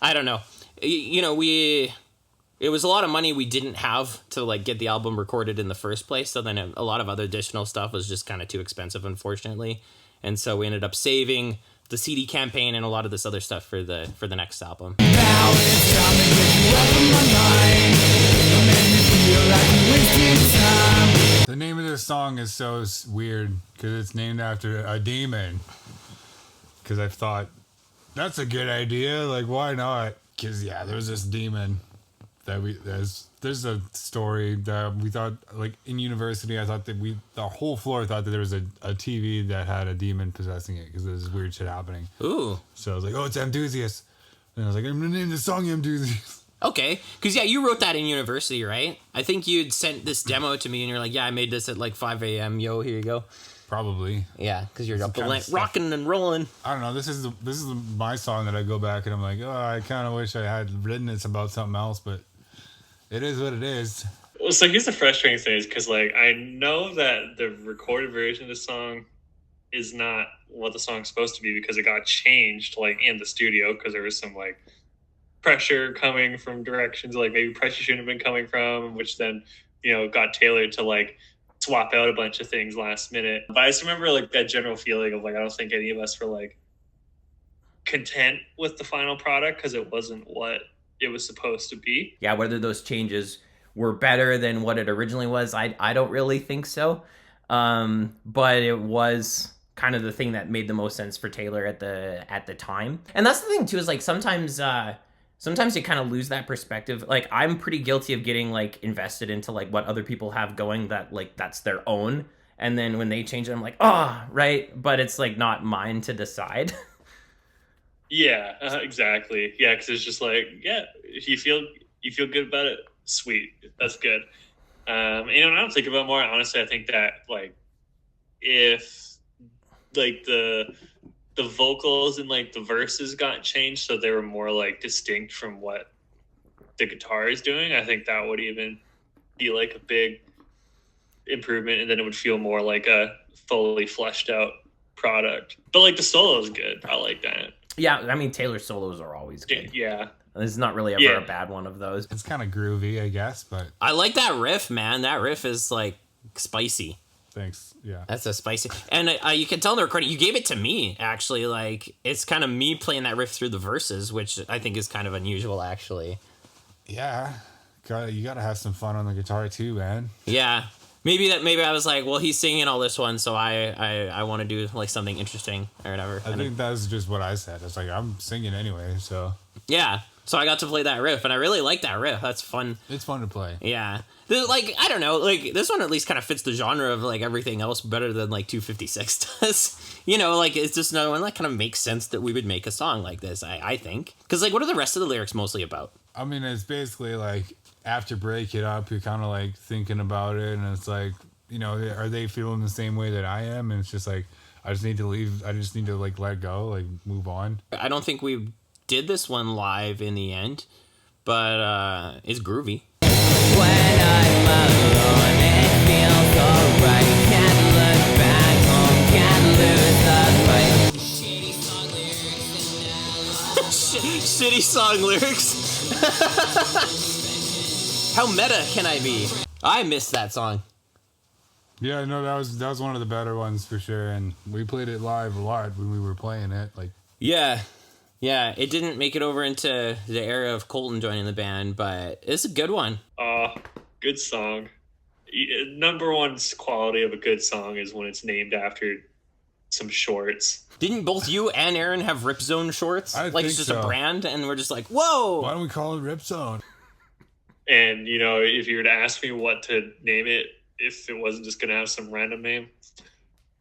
I don't know. It was a lot of money we didn't have to like get the album recorded in the first place. So then a lot of other additional stuff was just kind of too expensive, unfortunately. And so we ended up saving the CD campaign and a lot of this other stuff for the next album. Now it's coming with you up in my mind. You make me feel like I'm wasting time. The name of this song is so weird because it's named after a demon. Because I've thought, that's a good idea. Like, why not? Because, there's this demon that there's a story that we thought, like, in university, I thought that the whole floor thought that there was a TV that had a demon possessing it because there's weird shit happening. Ooh. So I was like, oh, it's Amdusius. And I was like, I'm going to name the song Amdusius. Okay. Because, you wrote that in university, right? I think you'd sent this demo to me and you're like, I made this at like 5 a.m. Yo, here you go. Probably. Yeah, because you're up rocking and rolling. I don't know. This is my song that I go back and I'm like, oh, I kind of wish I had written this about something else, but it is what it is. Well, so here's the frustrating thing is because, like, I know that the recorded version of the song is not what the song's supposed to be because it got changed, like, in the studio because there was some, like, pressure coming from directions, like, maybe pressure shouldn't have been coming from, which then, got tailored to, like, swap out a bunch of things last minute. But I just remember, like, that general feeling of, like, I don't think any of us were, like, content with the final product because it wasn't what it was supposed to be. Yeah, whether those changes were better than what it originally was, I don't really think so. But it was kind of the thing that made the most sense for Taylor at the time. And that's the thing too, is like sometimes you kind of lose that perspective. Like, I'm pretty guilty of getting like invested into like what other people have going that like that's their own. And then when they change it, I'm like, right. But it's like not mine to decide. Yeah, exactly. Yeah, because it's just like, yeah, if you feel good about it, sweet, that's good. And I don't think about it more. Honestly, I think that like if like the vocals and like the verses got changed so they were more like distinct from what the guitar is doing, I think that would even be like a big improvement, and then it would feel more like a fully fleshed out product. But like the solo is good. I like that. Yeah, I mean Taylor's solos are always good. Yeah. There's not really ever a bad one of those. It's kind of groovy, I guess, but I like that riff, man. That riff is like spicy. thanks. Yeah. That's a spicy. And you can tell in the recording, you gave it to me, actually. Like, it's kind of me playing that riff through the verses, which I think is kind of unusual, actually. Yeah. You gotta have some fun on the guitar too, man. Yeah. Maybe I was like, well, he's singing all this one, so I want to do like something interesting or whatever. I think that's just what I said. It's like, I'm singing anyway, so. Yeah. So I got to play that riff, and I really like that riff. That's fun. It's fun to play. Yeah. Like, I don't know, like, this one at least kind of fits the genre of, like, everything else better than, like, 256 does. You know, like, it's just another one that kind of makes sense that we would make a song like this, I think. Because, like, what are the rest of the lyrics mostly about? I mean, it's basically, like, after break it up, you're kind of, like, thinking about it, and it's like, you know, are they feeling the same way that I am? And it's just like, I just need to leave. I just need to, like, let go, like, move on. I don't think we did this one live in the end, but it's groovy. When I'm alone, it feels alright. Can't look back home, can't lose the fight. Shitty song lyrics. How meta can I be? I miss that song. Yeah, no, that was one of the better ones for sure, and we played it live a lot when we were playing it. Like, yeah, it didn't make it over into the era of Colton joining the band, but it's a good one. Good song. Number one quality of a good song is when it's named after some shorts. Didn't both you and Aaron have Ripzone shorts? I Like, think it's just so. a brand, and we're just like, whoa! why don't we call it Ripzone? And, you know, if you were to ask me what to name it, if it wasn't just going to have some random name,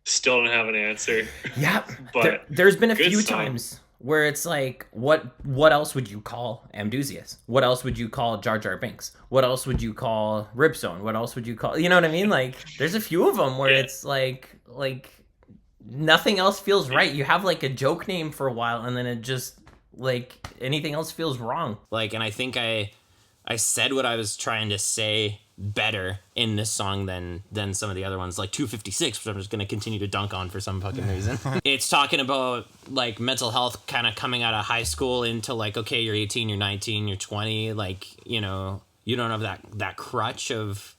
still don't have an answer. Yeah, But there's been a good few song. times where it's like, what else would you call Amdusius? What else would you call Jar Jar Binks? What else would you call Ripzone? What else would you call, you know what I mean? Like, there's a few of them where Yeah. it's like nothing else feels right. You have like a joke name for a while, and then it just, like, anything else feels wrong. Like, and I think I said what I was trying to say better in this song than some of the other ones, like 256, which I'm just going to continue to dunk on for some fucking reason. It's talking about, like, mental health kind of coming out of high school into, like, okay, you're 18, you're 19, you're 20, like, you know, you don't have that crutch of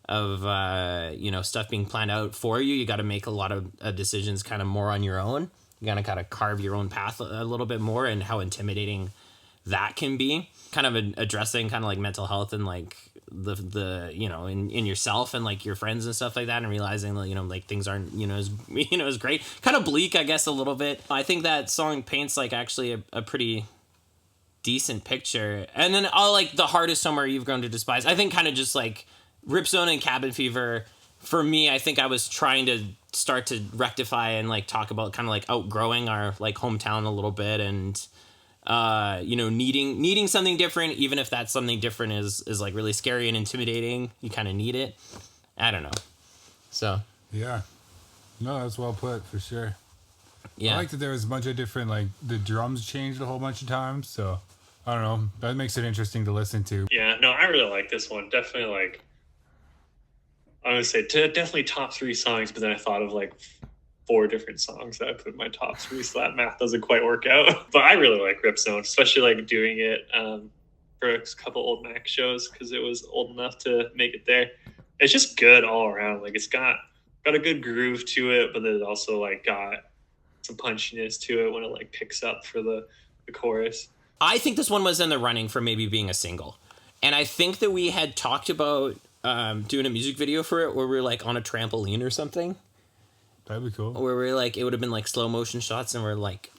you know, stuff being planned out for you. You got to make a lot of decisions kind of more on your own. You got to kind of carve your own path a little bit more, and how intimidating that can be. Kind of addressing kind of like mental health and like the you know, in yourself and like your friends and stuff like that, and realizing that, you know, like things aren't, you know, as great. Kind of bleak, I guess, a little bit. I think that song paints like actually a pretty decent picture. And then like the hardest somewhere you've grown to despise, I think kind of just like Ripzone and Cabin Fever, for me, I think I was trying to start to rectify and like talk about kind of like outgrowing our like hometown a little bit, and you know, needing something different, even if that something different is like really scary and intimidating. You kind of need it. I don't know. So Yeah. No, that's well put, for sure. yeah, I like that there was a bunch of different, like, the drums changed a whole bunch of times, so, I don't know. That makes it interesting to listen to. Yeah, no, I really like this one. Definitely, like, I would say definitely top 3 songs, but then I thought of like 4 different songs that I put in my top 3, so that math doesn't quite work out. But I really like Ripzone, especially like doing it for a couple old Mac shows, because it was old enough to make it there. It's just good all around. Like, it's got a good groove to it, but then it also like got some punchiness to it when it like picks up for the chorus. I think this one was in the running for maybe being a single, and I think that we had talked about doing a music video for it where we were like on a trampoline or something. That'd be cool. Where we're like, it would have been like slow motion shots and we're like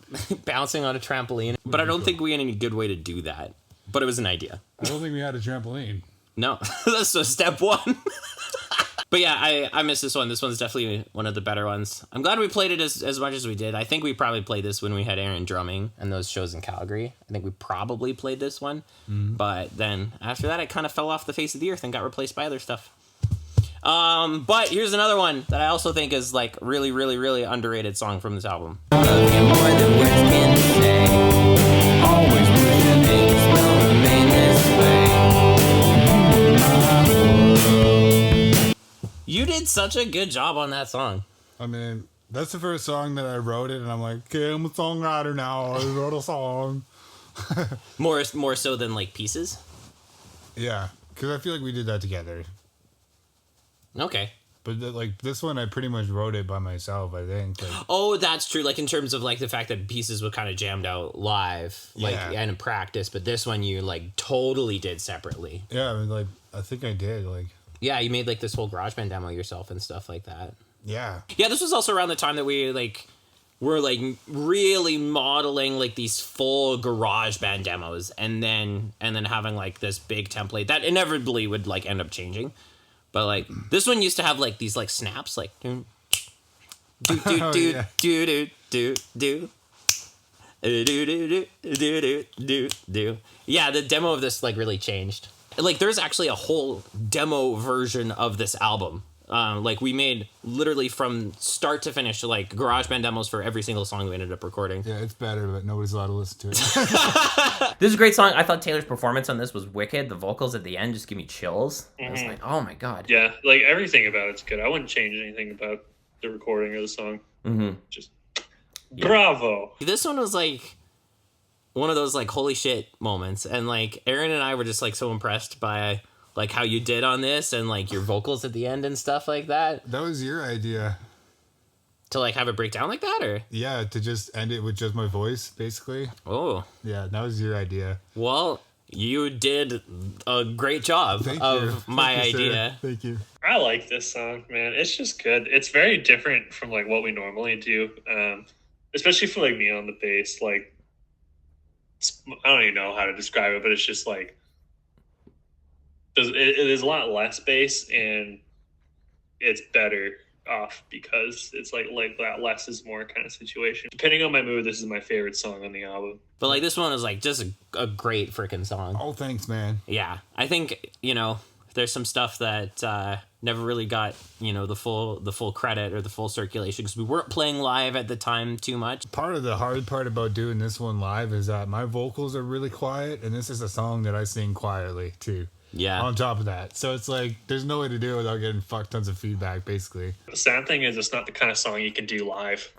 bouncing on a trampoline. But I don't think we had any good way to do that. But it was an idea. I don't think we had a trampoline. No, that's so step 1. But yeah, I miss this one. This one's definitely one of the better ones. I'm glad we played it as much as we did. I think we probably played this when we had Aaron drumming and those shows in Calgary. I think we probably played this one. But then after that, it kind of fell off the face of the earth and got replaced by other stuff. But here's another one that I also think is like really, really, really underrated song from this album. Love you more than words can say. Always wishing things will remain this way. You did such a good job on that song. I mean, that's the first song that I wrote it, and I'm like, okay, I'm a songwriter now. I wrote a song. More so than like Pieces. Yeah, because I feel like we did that together. Okay. But like this one, I pretty much wrote it by myself, I think. Like, Oh, that's true. Like in terms of like the fact that Pieces were kind of jammed out live, like Yeah. and in practice, but this one you like totally did separately. yeah, I mean, like I think I did. Like, Yeah, you made like this whole GarageBand demo yourself and stuff like that. yeah, Yeah, this was also around the time that we like were like really modeling like these full GarageBand demos, and then having like this big template that inevitably would like end up changing. But like this one used to have like these like snaps, like do do Oh, do yeah. do do do do. Do do do do do do. Yeah, the demo of this like really changed. Like there's actually a whole demo version of this album. Like we made literally from start to finish like GarageBand demos for every single song we ended up recording. yeah, it's better, but nobody's allowed to listen to it. This is a great song. I thought Taylor's performance on this was wicked. The vocals at the end just give me chills. I was like, oh my god. Yeah, like everything about it's good. I wouldn't change anything about the recording of the song. Mm-hmm. Just bravo. This one was like one of those like holy shit moments, and like Aaron and I were just like so impressed by like how you did on this and like your vocals at the end and stuff like that. That was your idea. To like have it break down like that, or Yeah, to just end it with just my voice, basically. oh Yeah, that was your idea. well, you did a great job Thank of you. my Thank you, sir. idea. Thank you. I like this song, man. It's just good. It's very different from like what we normally do, especially for like me on the bass. Like I don't even know how to describe it, but it's just like it is a lot less bass and it's better off because it's like that less is more kind of situation. Depending on my mood, this is my favorite song on the album. But like this one is like just a great freaking song. Oh, thanks, man. Yeah, I think there's some stuff that never really got the full credit or the full circulation because we weren't playing live at the time too much. Part of the hard part about doing this one live is that my vocals are really quiet, and this is a song that I sing quietly too. Yeah, On top of that, so it's like there's no way to do it without getting fuck tons of feedback, basically. The sad thing is it's not the kind of song you can do live.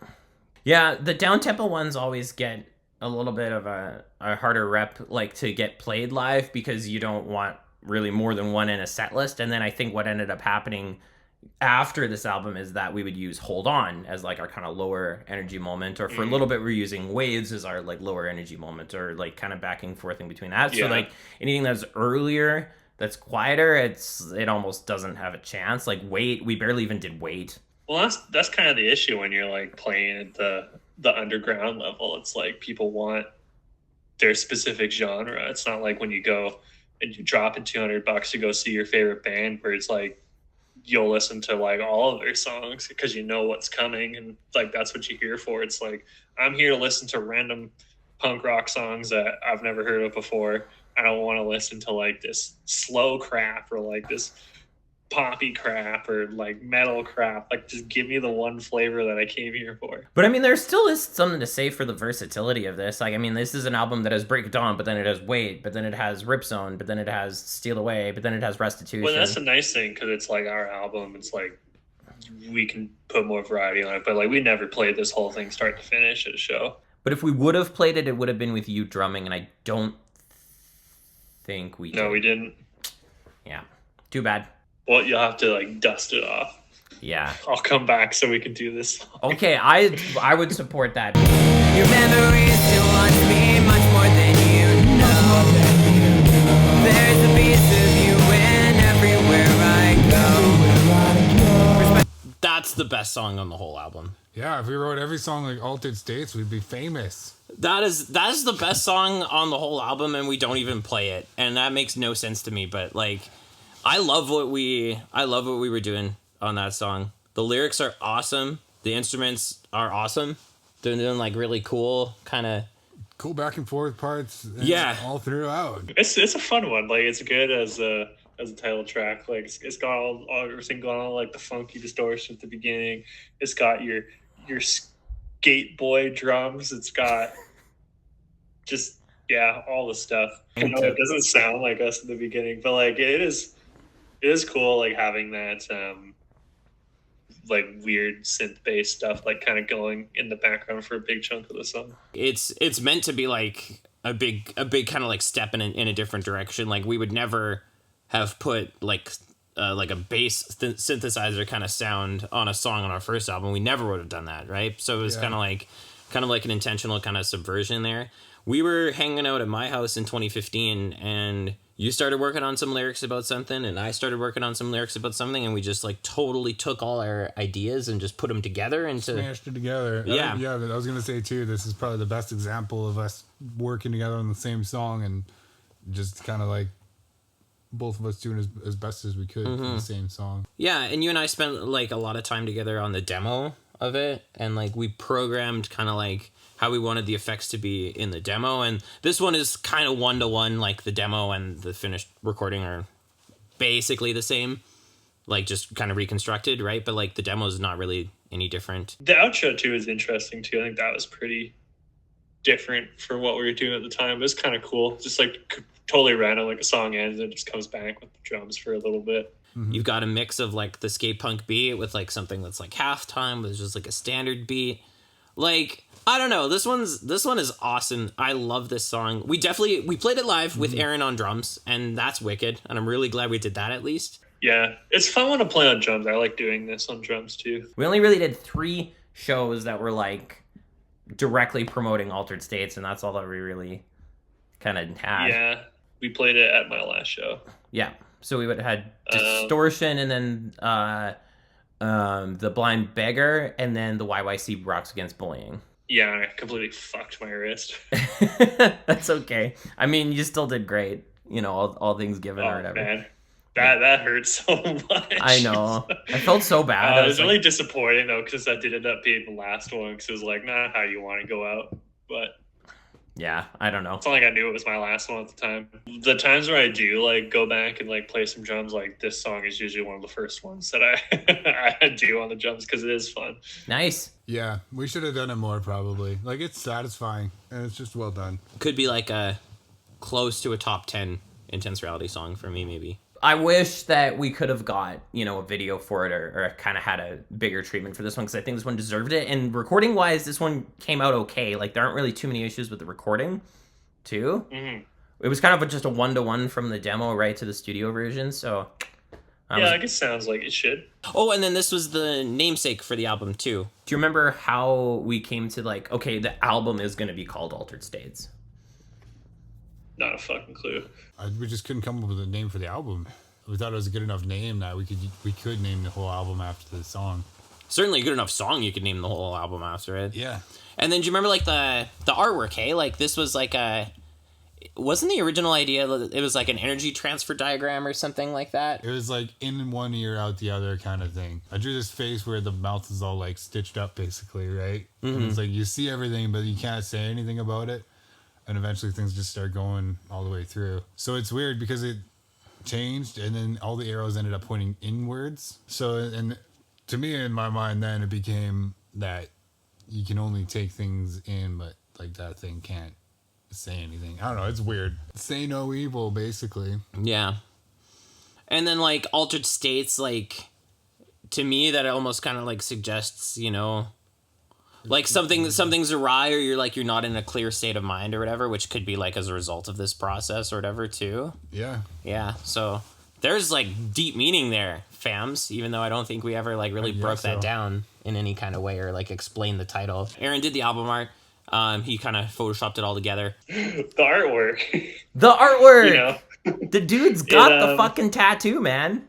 Yeah, the down-tempo ones always get a little bit of a harder rep, like, to get played live because you don't want really more than one in a set list. And then I think what ended up happening after this album is that we would use Hold On as, like, our kind of lower energy moment, or for a little bit we're using Waves as our, like, lower energy moment, or, like, kind of backing forth in between that. Yeah. So, like, anything that's earlier, that's quieter, it almost doesn't have a chance. Like, Wait, we barely even did Wait. Well, that's kind of the issue when you're like playing at the underground level. It's like people want their specific genre. It's not like when you go and you drop in $200 to go see your favorite band, where it's like you'll listen to like all of their songs because you know what's coming, and like that's what you're here for. It's like I'm here to listen to random punk rock songs that I've never heard of before. I don't want to listen to like this slow crap or like this poppy crap or like metal crap. Like, just give me the one flavor that I came here for. But I mean, there still is something to say for the versatility of this. Like, I mean, this is an album that has Break It Dawn, but then it has Wait, but then it has Ripzone, but then it has Steal Away, but then it has Restitution. Well, that's a nice thing because it's like our album. It's like we can put more variety on it, but like we never played this whole thing start to finish at a show. But if we would have played it, it would have been with you drumming, and I don't think we did. No, we didn't. Yeah. Too bad. Well, you'll have to like dust it off. Yeah. I'll come back so we can do this. Okay, I would support that. Your memory still haunts me much more than you know. There's a piece of you in everywhere I go. that's the best song on the whole album. Yeah, if we wrote every song like Altered States, we'd be famous. That is the best song on the whole album, and we don't even play it, and that makes no sense to me. But like, I love what we were doing on that song. The lyrics are awesome. The instruments are awesome. They're doing like really cool kind of cool back and forth parts. All throughout. It's a fun one. Like it's good as a title track. Like it's got all everything going on, like the funky distortion at the beginning. It's got your skate boy drums. It's got just all the stuff. I know it doesn't sound like us in the beginning, but like it is cool, like having that like weird synth based stuff like kind of going in the background for a big chunk of the song. It's meant to be like a big kind of like step in a different direction. Like we would never have put like a bass synthesizer kind of sound on a song on our first album. We never would have done that, right? So it was kind of like an intentional kind of subversion there. We were hanging out at my house in 2015, and you started working on some lyrics about something, and I started working on some lyrics about something, and we just like totally took all our ideas and just put them together into smashed it together. Yeah, I was gonna say too. This is probably the best example of us working together on the same song and just kind of like both of us doing as best as we could for the same song. Yeah, and you and I spent like a lot of time together on the demo of it, and like we programmed kind of like how we wanted the effects to be in the demo, and this one is kind of 1-to-1. Like the demo and the finished recording are basically the same, like just kind of reconstructed, right? But like the demo is not really any different. The outro too is interesting too. I think that was pretty different from what we were doing at the time. It was kind of cool, just like totally random. Like a song ends and it just comes back with the drums for a little bit. You've got a mix of like the skate punk beat with like something that's like halftime, with just like a standard beat. Like, I don't know. This one is awesome. I love this song. We played it live with Aaron on drums, and that's wicked. And I'm really glad we did that at least. Yeah, it's fun when I play on drums. I like doing this on drums too. We only really did 3 shows that were like directly promoting Altered States, and that's all that we really kind of had. Yeah, we played it at my last show. Yeah, so we would have had Distortion, and then the Blind Beggar, and then the YYC Rocks Against Bullying. Yeah, I completely fucked my wrist. That's okay. I mean, you still did great. You know, all things given or whatever. Man. That hurts so much. I know. I felt so bad. It was really disappointing though, because that did end up being the last one. Because it was like, not how you want to go out. But yeah, I don't know. It's not like I knew it was my last one at the time. The times where I do like go back and like play some drums, like this song is usually one of the first ones that I do on the drums because it is fun. Nice. Yeah, we should have done it more probably. Like it's satisfying and it's just well done. Could be like a close to a top 10 Intense Reality song for me, maybe. I wish that we could have got, a video for it or kind of had a bigger treatment for this one, because I think this one deserved it. And recording wise, this one came out okay. Like there aren't really too many issues with the recording too. Mm-hmm. It was kind of just a 1-to-1 from the demo right to the studio version. So I guess it sounds like it should. Oh, and then this was the namesake for the album too. Do you remember how we came to like, okay, the album is going to be called Altered States? Not a fucking clue. We just couldn't come up with a name for the album. We thought it was a good enough name that we could name the whole album after the song. Certainly a good enough song you could name the whole album after it. Yeah. And then do you remember like the artwork, hey? Like this was like wasn't the original idea it was like an energy transfer diagram or something like that? It was like in one ear out the other kind of thing. I drew this face where the mouth is all like stitched up basically, right? Mm-hmm. And it's like you see everything but you can't say anything about it. And eventually things just start going all the way through. So it's weird because it changed and then all the arrows ended up pointing inwards. So, and to me in my mind then it became that you can only take things in, but like that thing can't say anything. I don't know. It's weird. Say no evil, basically. Yeah. And then like Altered States, like to me that almost kind of like suggests, like something's awry, or you're not in a clear state of mind or whatever, which could be like as a result of this process or whatever too. Yeah. Yeah. So there's like deep meaning there, fams, even though I don't think we ever like really broke that down in any kind of way or like explained the title. Aaron did the album art. He kind of photoshopped it all together. The artwork. The artwork. The dude's got the fucking tattoo, man.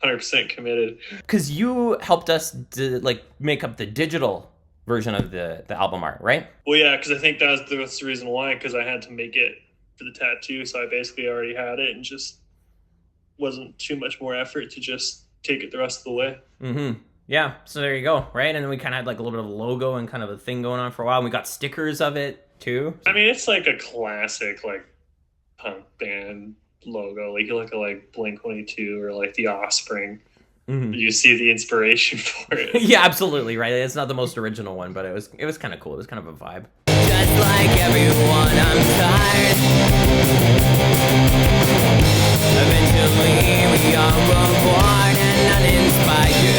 100% committed. Because you helped us to like make up the digital version of the album art, right? Well, yeah, because I think that's the reason why, because I had to make it for the tattoo, so I basically already had it and just wasn't too much more effort to just take it the rest of the way. Mm-hmm. Yeah, so there you go, right? And then we kind of had like a little bit of a logo and kind of a thing going on for a while. We got stickers of it too. I mean, it's like a classic like punk band logo. Like you look at like Blink-182 or like The Offspring. Mm-hmm. You see the inspiration for it. Yeah, absolutely, right? It's not the most original one, but it was kind of cool. It was kind of a vibe. Just like everyone, I'm tired. Eventually, we are bored and uninspired.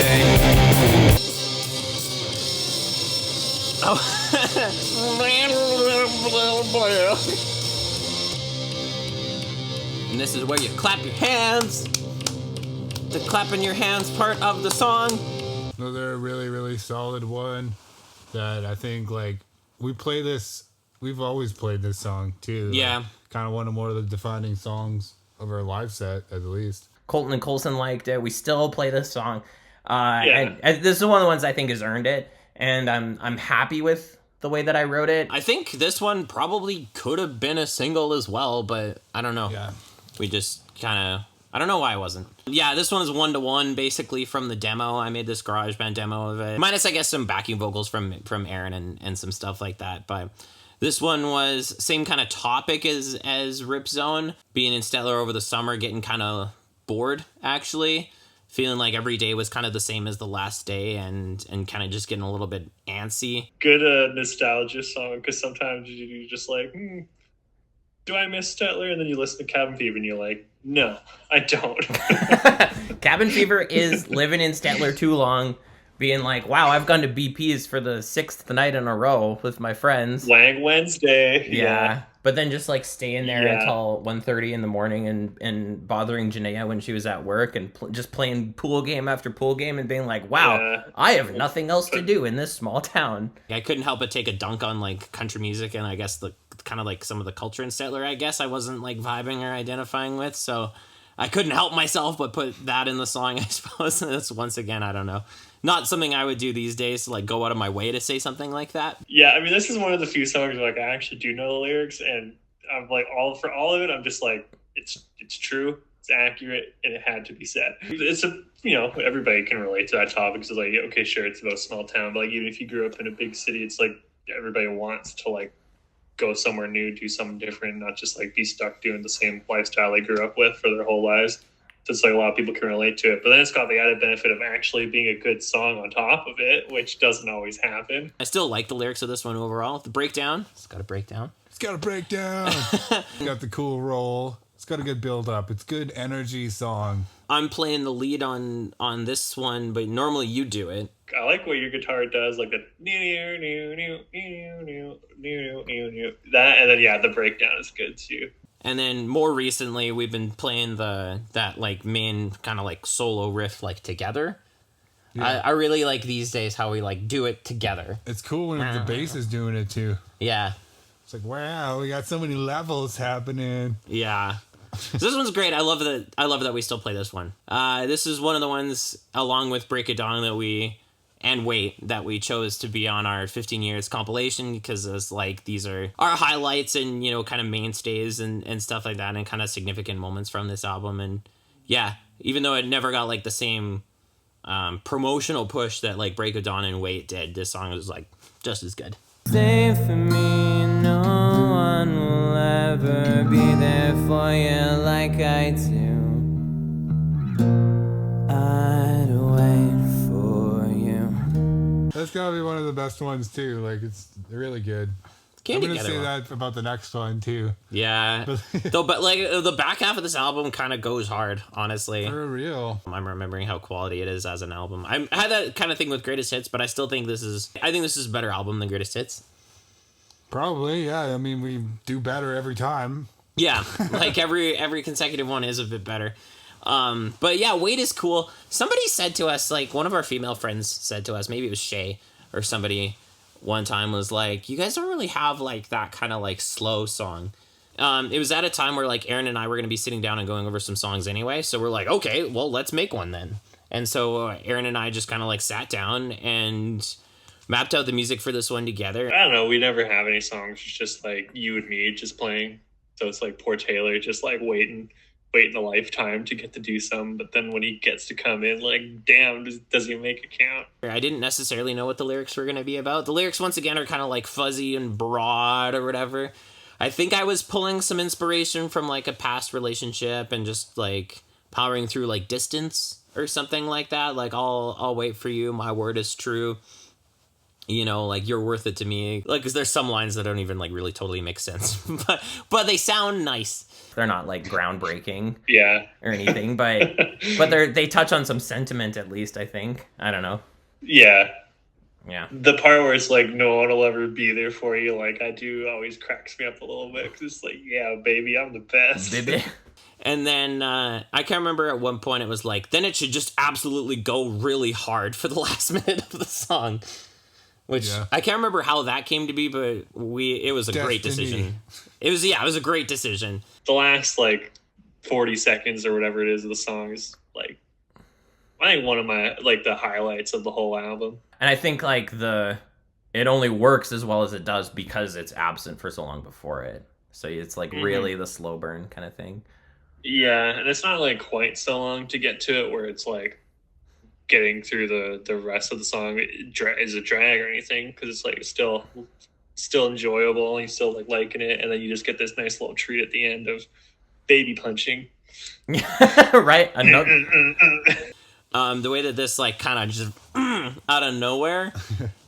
And this is where you clap your hands. The clapping your hands part of the song. Another really, really solid one that I think, like, we've always played this song too. Yeah. Like, kind of one of more of the defining songs of our live set, at least. Colton and Colson liked it. We still play this song. And this is one of the ones I think has earned it. And I'm happy with the way that I wrote it. I think this one probably could have been a single as well, but I don't know. Yeah. We just kind of... I don't know why it wasn't. Yeah, this one is 1-to-1 basically from the demo. I made this GarageBand demo of it. Minus, I guess, some backing vocals from Aaron and some stuff like that. But this one was same kind of topic as Ripzone. Being in Stettler over the summer, getting kind of bored, actually. Feeling like every day was kind of the same as the last day and kind of just getting a little bit antsy. Good nostalgia song, because sometimes you're just like, do I miss Stettler? And then you listen to Cabin Fever and you're like, no, I don't. Cabin Fever is living in Stettler too long, being like, wow, I've gone to BP's for the 6th night in a row with my friends. Wang Wednesday. Yeah. But then just like staying there Yeah. until 1:30 in the morning and bothering Janaea when she was at work and just playing pool game after pool game and being like, wow, Yeah. I have nothing else to do in this small town. I couldn't help but take a dunk on like country music and I guess the kind of like some of the culture in Stettler, I guess I wasn't like vibing or identifying with. So I couldn't help myself but put that in the song, I suppose. And that's once again, I don't know. Not something I would do these days to like go out of my way to say something like that. Yeah, I mean, this is one of the few songs where like I actually do know the lyrics, and I'm like for all of it, I'm just like it's true, it's accurate, and it had to be said. It's everybody can relate to that topic. So like, okay, sure, it's about a small town, but like even if you grew up in a big city, it's like everybody wants to like go somewhere new, do something different, not just like be stuck doing the same lifestyle they grew up with for their whole lives. So it's like a lot of people can relate to it. But then it's got the added benefit of actually being a good song on top of it, which doesn't always happen. I still like the lyrics of this one overall. The breakdown, it's got a breakdown. It's got a breakdown. It's got the cool roll. It's got a good build up. It's good energy song. I'm playing the lead on this one, but normally you do it. I like what your guitar does, like the that, and then yeah, the breakdown is good too. And then more recently, we've been playing that like main kind of like solo riff like together. Yeah. I really like these days how we like do it together. It's cool when the bass is doing it too. Yeah. It's like, wow, we got so many levels happening. Yeah. So this one's great. I love that we still play this one. This is one of the ones along with Break It Dawn that we chose to be on our 15 years compilation because it's like these are our highlights and kind of mainstays and stuff like that and kind of significant moments from this album. And yeah, even though it never got like the same promotional push that like Break of Dawn and Wait did, this song was like just as good. Stay for me, no one will ever be there for you like I do. I'd wait for you. That's gotta be one of the best ones too. Like it's really good. I'm gonna say that about the next one too. Yeah, but like the back half of this album kind of goes hard, honestly. For real. I'm remembering how quality it is as an album. I had that kind of thing with Greatest Hits, but I still think this is a better album than Greatest Hits. Probably, yeah. I mean, we do better every time. Yeah, like every consecutive one is a bit better. But yeah, Wait is cool. Somebody said to us, like one of our female friends said to us, maybe it was Shay or somebody one time was like, you guys don't really have like that kind of like slow song. It was at a time where like Aaron and I were going to be sitting down and going over some songs anyway. So we're like, okay, well, let's make one then. And so Aaron and I just kind of like sat down and mapped out the music for this one together. I don't know. We never have any songs. It's just like you and me just playing. So it's like poor Taylor just like waiting waiting a lifetime to get to do some, but then when he gets to come in, like, damn, does he make it count? I didn't necessarily know what the lyrics were going to be about. The lyrics, once again, are kind of like fuzzy and broad or whatever. I think I was pulling some inspiration from like a past relationship and just like powering through like distance or something like that. Like, I'll wait for you. My word is true. You know, like, you're worth it to me. Like, because there's some lines that don't even like really totally make sense, but they sound nice. They're not like groundbreaking, Yeah, or anything, but they touch on some sentiment at least. I think. I don't know. yeah. Yeah. The part where it's like, no one will ever be there for you, like I do, always cracks me up a little bit, because it's like, yeah, baby, I'm the best. Baby. And then I can't remember, at one point it was like, then it should just absolutely go really hard for the last minute of the song. Which, yeah. I can't remember how that came to be, but it was a great decision. It was a great decision. The last, like, 40 seconds or whatever it is of the song is, like, I think one of my, like, the highlights of the whole album. And I think, like, it only works as well as it does because it's absent for so long before it. So it's, like, really the slow burn kind of thing. Yeah, and it's not, like, quite so long to get to it where it's, like, getting through the rest of the song is a drag or anything, because it's like still enjoyable and you still like liking it, and then you just get this nice little treat at the end of baby punching. Right. The way that this like kind of just out of nowhere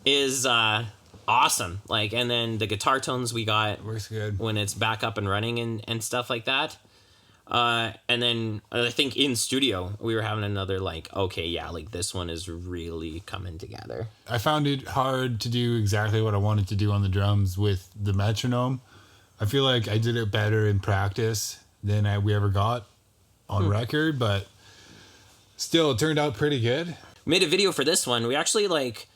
is awesome. Like, and then the guitar tones we got works good when it's back up and running and stuff like that. And then I think in studio we were having another like, okay, yeah, like this one is really coming together. I found it hard to do exactly what I wanted to do on the drums with the metronome. I feel like I did it better in practice than we ever got on record, but still it turned out pretty good. We made a video for this one. We actually like...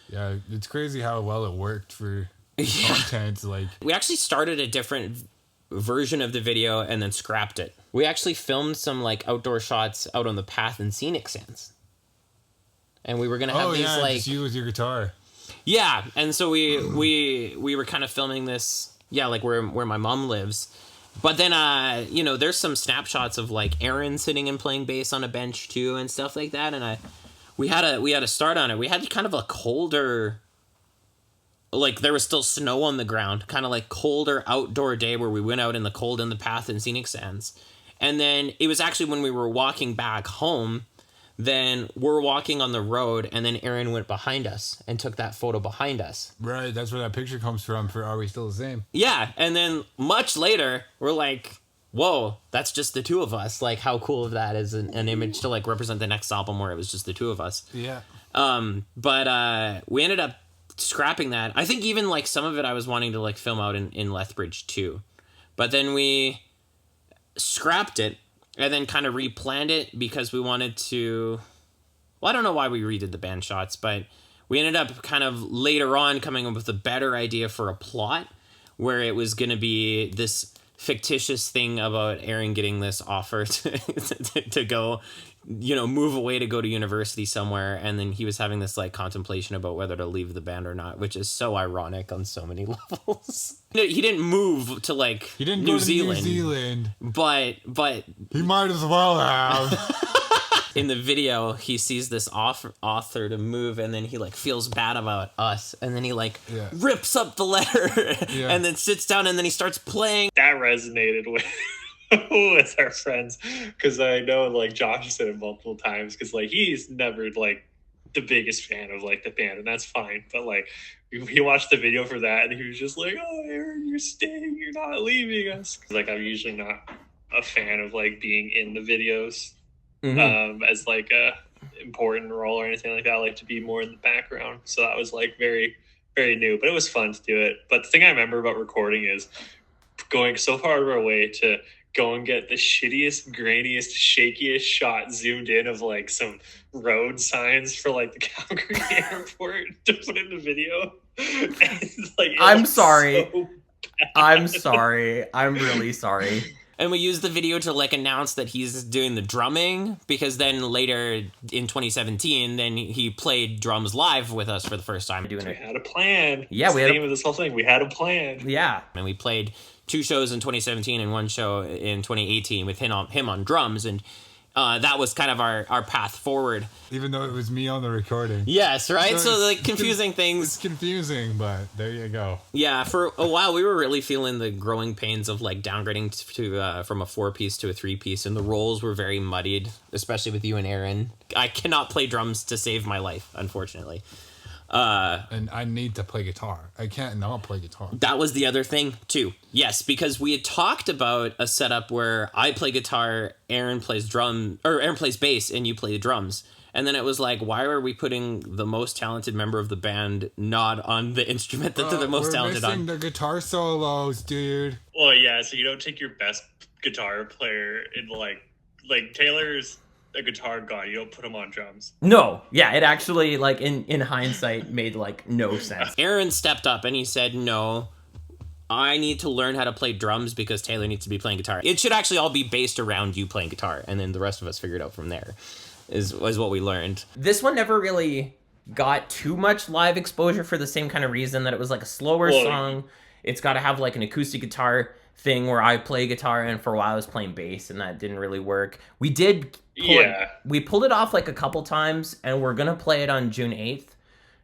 Yeah, it's crazy how well it worked for content. Like, we actually started a different version of the video and then scrapped it. We actually filmed some like outdoor shots out on the path in scenic sands, and we were gonna have these like just you with your guitar. Yeah, and so we were kind of filming this, like where my mom lives, but then there's some snapshots of like Aaron sitting and playing bass on a bench too and stuff like that, and we had a start on it. We had kind of a colder, like there was still snow on the ground, kind of like colder outdoor day where we went out in the cold in the path in scenic sands. And then it was actually when we were walking back home, then we're walking on the road, and then Aaron went behind us and took that photo behind us. Right, that's where that picture comes from for Are We Still the Same? Yeah, and then much later, we're like, whoa, that's just the two of us. Like, how cool of that is an image to like represent the next album where it was just the two of us. Yeah. But we ended up scrapping that. I think even like some of it I was wanting to like film out in Lethbridge too, but then we scrapped it and then kind of replanned it because we wanted to, well, I don't know why we redid the band shots, but we ended up kind of later on coming up with a better idea for a plot where it was going to be this fictitious thing about Aaron getting this offer to go, move away to go to university somewhere, and then he was having this like contemplation about whether to leave the band or not, which is so ironic on so many levels. He didn't move to like New Zealand, but he might as well have. In the video, he sees this author to move, and then he like feels bad about us, and then he like rips up the letter and then sits down, and then he starts playing. That resonated with our friends, because I know like Josh has said it multiple times, because like he's never like the biggest fan of like the band, and that's fine, but like he watched the video for that and he was just like, oh Aaron, you're staying, you're not leaving us. Like I'm usually not a fan of like being in the videos as like a important role or anything like that. I like to be more in the background, so that was like very, very new, but it was fun to do it. But the thing I remember about recording is going so far out of our way to go and get the shittiest, grainiest, shakiest shot zoomed in of like some road signs for like the Calgary airport to put in the video. And, like, I'm sorry. So I'm sorry. I'm really sorry. And we used the video to like announce that he's doing the drumming, because then later in 2017, then he played drums live with us for the first time. We had a plan. Yeah, we had the name of this whole thing. We had a plan. Yeah, and we played 2 shows in 2017 and 1 show in 2018 with him on drums, and that was kind of our path forward. Even though it was me on the recording. Yes, right? So like confusing things. It's confusing, but there you go. Yeah, for a while we were really feeling the growing pains of like downgrading to from a 4-piece to a 3-piece, and the roles were very muddied, especially with you and Aaron. I cannot play drums to save my life, unfortunately. And I need to play guitar. I can't not play guitar. That was the other thing too. Yes, because we had talked about a setup where I play guitar, Aaron plays bass, and you play the drums. And then it was like, why are we putting the most talented member of the band not on the instrument that they're the most talented on? We're missing the guitar solos, dude. Well, yeah, so you don't take your best guitar player in like Taylor's a guitar god. You don't put him on drums. No, yeah, it actually, like, in hindsight, made, like, no sense. Aaron stepped up and he said, no, I need to learn how to play drums because Taylor needs to be playing guitar. It should actually all be based around you playing guitar, and then the rest of us figure it out from there, is what we learned. This one never really got too much live exposure for the same kind of reason, that it was, like, a slower song. It's got to have, like, an acoustic guitar thing where I play guitar, and for a while I was playing bass, and that didn't really work. We did we pulled it off like a couple times, and we're gonna play it on June 8th,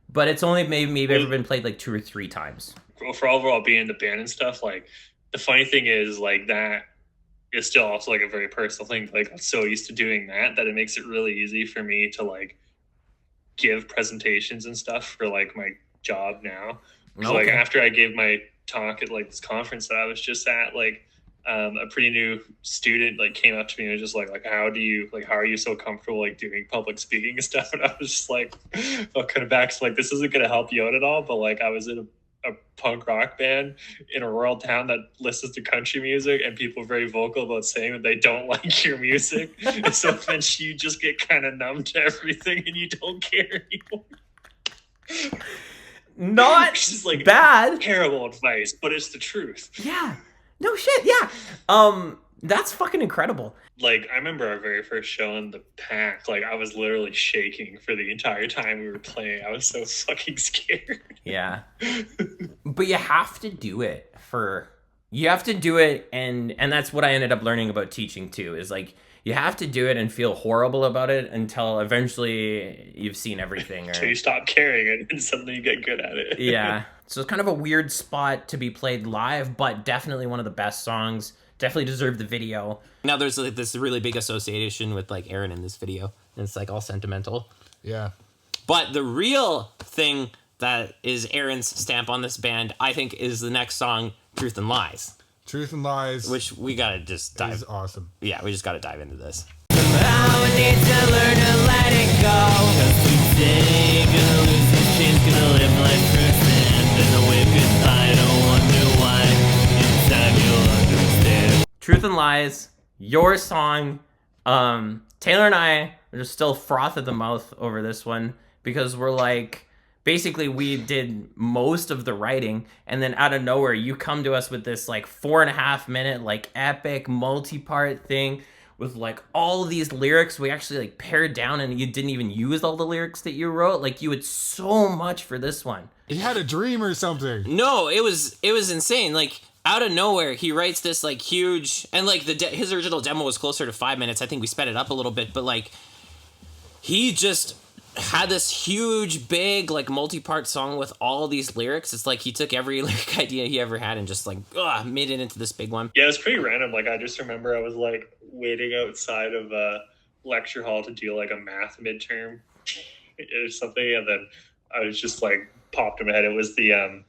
but it's only maybe ever been played like 2 or 3 times. For overall being in the band and stuff, like, the funny thing is, like, that is still also like a very personal thing. Like, I'm so used to doing that it makes it really easy for me to like give presentations and stuff for like my job now. So like after I gave my talk at like this conference that I was just at, like a pretty new student like came up to me and was just like how are you so comfortable like doing public speaking and stuff? And I was just like kind of back to like, this isn't going to help you out at all, but like I was in a punk rock band in a rural town that listens to country music, and people are very vocal about saying that they don't like your music. And so then you just get kind of numb to everything and you don't care anymore. Not just like bad. Terrible advice, but it's the truth. Yeah. No shit. Yeah. That's fucking incredible. Like, I remember our very first show in the Pack. Like, I was literally shaking for the entire time we were playing. I was so fucking scared. Yeah. But you have to do it and that's what I ended up learning about teaching too, is like you have to do it and feel horrible about it until eventually you've seen everything. Until you stop caring and suddenly you get good at it. Yeah. So it's kind of a weird spot to be played live, but definitely one of the best songs. Definitely deserved the video. Now there's like this really big association with like Aaron in this video, and it's like all sentimental. Yeah. But the real thing that is Aaron's stamp on this band, I think, is the next song, Truth and Lies. Truth and Lies. Which we gotta just dive. Is awesome. Yeah, we just gotta dive into this. I need to learn to let it go. 'Cause today gonna lose his chance, gonna live like Christmas. And the wicked I don't wonder why. Inside you'll understand. Truth and Lies, your song. Taylor and I are just still froth at the mouth over this one because we're like, basically we did most of the writing, and then out of nowhere you come to us with this like 4.5 minute like epic multi-part thing with like all these lyrics we actually like pared down, and you didn't even use all the lyrics that you wrote. Like, you had so much for this one. He had a dream or something. No, it was insane. Like, out of nowhere, he writes this like huge, and like his original demo was closer to 5 minutes. I think we sped it up a little bit, but like he just had this huge, big, like multi-part song with all these lyrics. It's like he took every lyric idea he ever had and just like made it into this big one. Yeah, it was pretty random. Like, I just remember I was like waiting outside of a lecture hall to do like a math midterm or something, and then I was just like popped in my head. It was the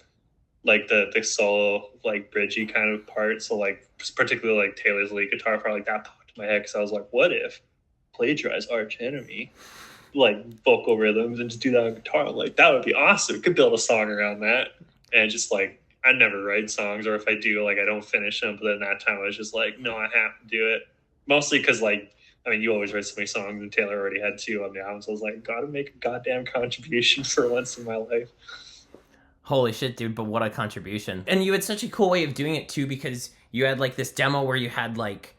like the solo like bridgey kind of part. So like particularly like Taylor's lead guitar part, like that popped in my head because I was like, what if plagiarize Arch Enemy like vocal rhythms and just do that on guitar? Like, that would be awesome. Could build a song around that. And just like, I never write songs, or if I do, like I don't finish them. But then that time I was just like, no, I have to do it. Mostly because like, I mean, you always write so many songs, and Taylor already had 2 on the album. So I was like, gotta make a goddamn contribution for once in my life. Holy shit, dude, but what a contribution. And you had such a cool way of doing it too, because you had like this demo where you had like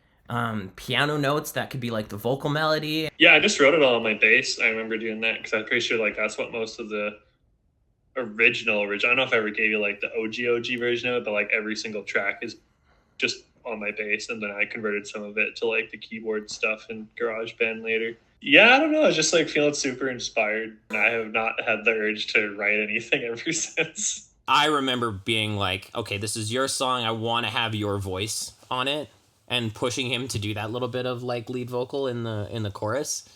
piano notes that could be like the vocal melody. Yeah, I just wrote it all on my bass. I remember doing that because I'm pretty sure like that's what most of the original I don't know if I ever gave you like the OG version of it, but like every single track is just on my bass, and then I converted some of it to like the keyboard stuff in GarageBand later. Yeah, I don't know. I was just like feeling super inspired. I have not had the urge to write anything ever since. I remember being like, okay, this is your song. I want to have your voice on it, and pushing him to do that little bit of like lead vocal in the chorus,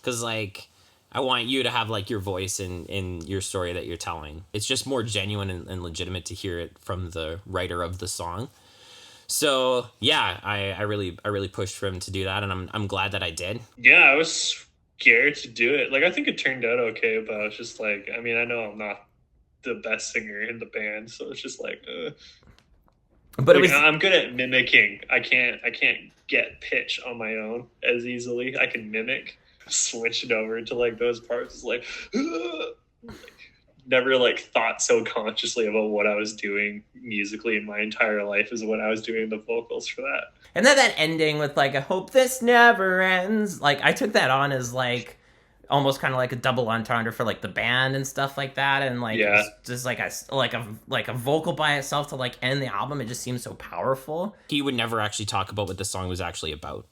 because like I want you to have like your voice in your story that you're telling. It's just more genuine and legitimate to hear it from the writer of the song. So yeah, I really pushed for him to do that, and I'm glad that I did. Yeah, I was scared to do it. Like, I think it turned out okay, but I was just like, I mean, I know I'm not the best singer in the band, so it's just like, But like, I'm good at mimicking. I can't get pitch on my own as easily. I can mimic, switch it over to like those parts. It's like, never like thought so consciously about what I was doing musically in my entire life as when I was doing the vocals for that. And then that ending with like, I hope this never ends. Like, I took that on as like almost kind of like a double entendre for like the band and stuff like that. And like, Yeah. it's just like a vocal by itself to like end the album. It just seems so powerful. He would never actually talk about what the song was actually about,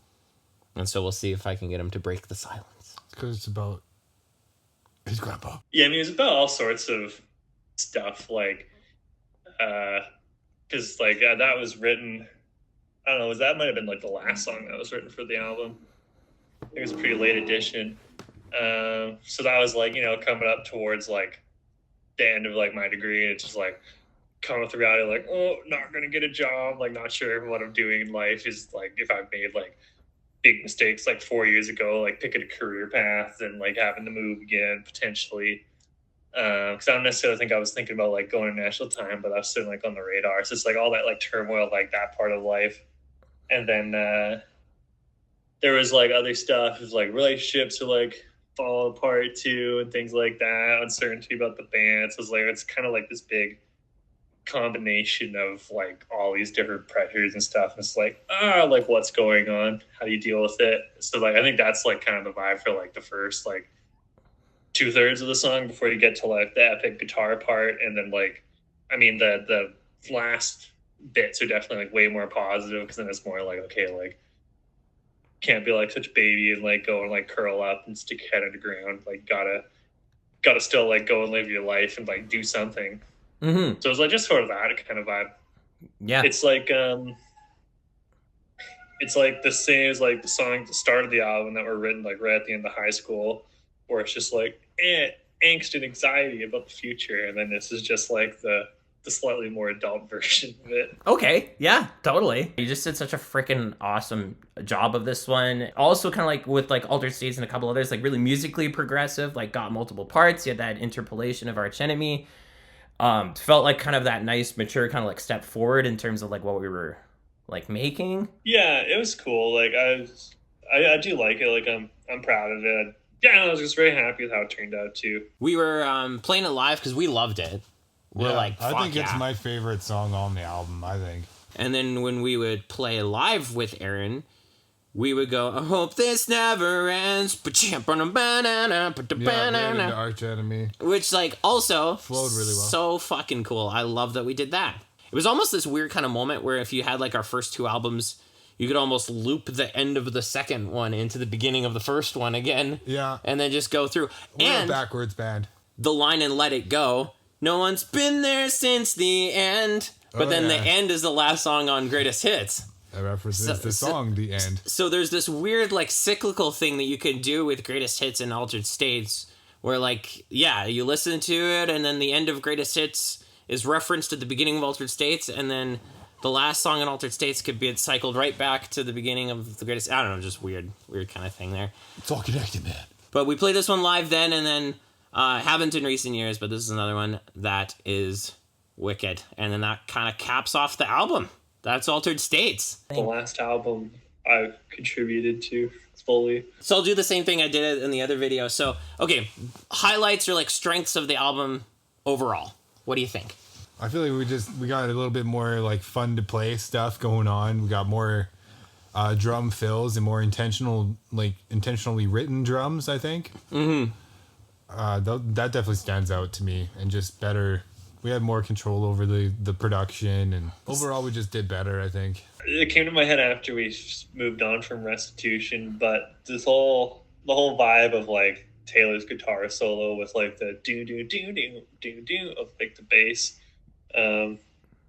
and so we'll see if I can get him to break the silence. Because it's about his grandpa. Yeah, I mean, it was about all sorts of stuff, like, because like that was written, I don't know, that might have been like the last song that was written for the album. I think it was a pretty late edition. So that was like, you know, coming up towards like the end of like my degree, and it's just like coming with the reality, like, oh, not gonna get a job, like not sure what I'm doing in life, is like if I've made like big mistakes like 4 years ago, like picking a career path and like having to move again potentially. Because I don't necessarily think I was thinking about like going to national time, but I was still like on the radar. So it's like all that like turmoil, like that part of life. And then there was like other stuff, it was like relationships are like fall apart too, and things like that. Uncertainty about the band. So it's like it's kind of like this big combination of like all these different pressures and stuff. And it's like, like what's going on? How do you deal with it? So like I think that's like kind of the vibe for like the first like 2/3 of the song before you get to like the epic guitar part. And then like, I mean, the last bits are definitely like way more positive, because then it's more like, okay, like can't be like such a baby and like go and like curl up and stick your head on the ground. Like gotta still like go and live your life and like do something. Mm-hmm. So it's like just sort of that kind of vibe. Yeah. It's like the same as like the song at the start of the album that were written like right at the end of high school, where it's just like angst and anxiety about the future, and then this is just like the slightly more adult version of it. Okay, yeah, totally. You just did such a freaking awesome job of this one. Also, kind of like with like Altered States and a couple others, like really musically progressive, like got multiple parts. You had that interpolation of Arch Enemy. Felt like kind of that nice, mature kind of like step forward in terms of like what we were like making. Yeah, it was cool. Like I do like it. Like I'm proud of it. Yeah, I was just very happy with how it turned out too. We were playing it live because we loved it. We're like, fuck, I think it's yeah. my favorite song on the album, I think. And then when we would play live with Aaron, we would go, I hope this never ends. Yeah, the Arch Enemy. Which like also Flowed really well. So fucking cool. I love that we did that. It was almost this weird kind of moment where if you had like our first two albums, you could almost loop the end of the second one into the beginning of the first one again. Yeah. And then just go through. We're and a backwards band. the line in Let It Go, no one's been there since the end. But then the end is the last song on Greatest Hits. That references the song, The End. So there's this weird like cyclical thing that you can do with Greatest Hits and Altered States, where like, yeah, you listen to it and then the end of Greatest Hits is referenced at the beginning of Altered States, and then the last song in Altered States could be cycled right back to the beginning of the Greatest. I don't know, just weird kind of thing there. It's all connected, man. But we played this one live then, and then haven't in recent years, but this is another one that is wicked. And then that kind of caps off the album. That's Altered States. The last album I contributed to fully. So I'll do the same thing I did in the other video. So, okay, highlights or like strengths of the album overall. What do you think? I feel like we got a little bit more like fun to play stuff going on. We got more drum fills and more intentionally written drums, I think. Mm-hmm. That definitely stands out to me, and just better We had more control over the production, and overall we just did better, I think. It came to my head after we moved on from Restitution, but the whole vibe of like Taylor's guitar solo with like the do do do do do do of like the bass, and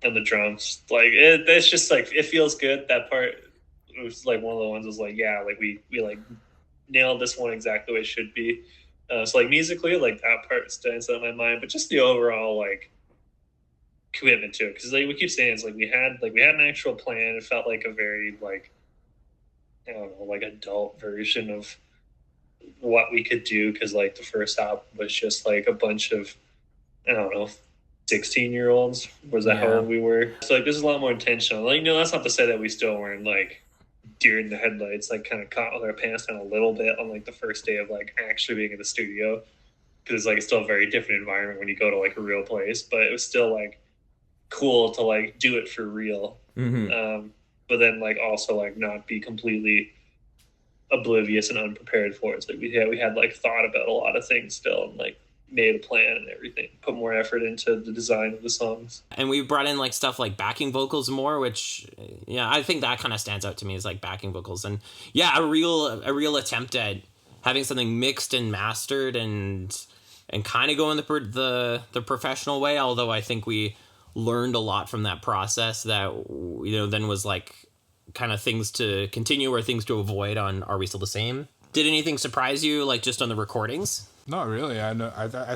the drums, like it's just like it feels good. That part, it was like one of the ones was like, yeah, like we like nailed this one exactly the way it should be. So like musically, like that part stands out in my mind, but just the overall like commitment to it, because like we keep saying, it's like we had an actual plan. It felt like a very like, I don't know, like adult version of what we could do, because like the first album was just like a bunch of, I don't know, 16-year-olds. Was that how old we were? So like this is a lot more intentional. Like, that's not to say that we still weren't like deer in the headlights, like kind of caught with our pants down a little bit on like the first day of like actually being in the studio, because it's like it's still a very different environment when you go to like a real place. But it was still like cool to like do it for real, but then like also like not be completely oblivious and unprepared for it. It's like we had like thought about a lot of things still, and like made a plan and everything, put more effort into the design of the songs. And we brought in like stuff like backing vocals more, which I think that kind of stands out to me as like backing vocals. And a real attempt at having something mixed and mastered and kind of going the professional way, although I think we learned a lot from that process that, then was like kind of things to continue or things to avoid on Are We Still the Same. Did anything surprise you, like just on the recordings? Not really. I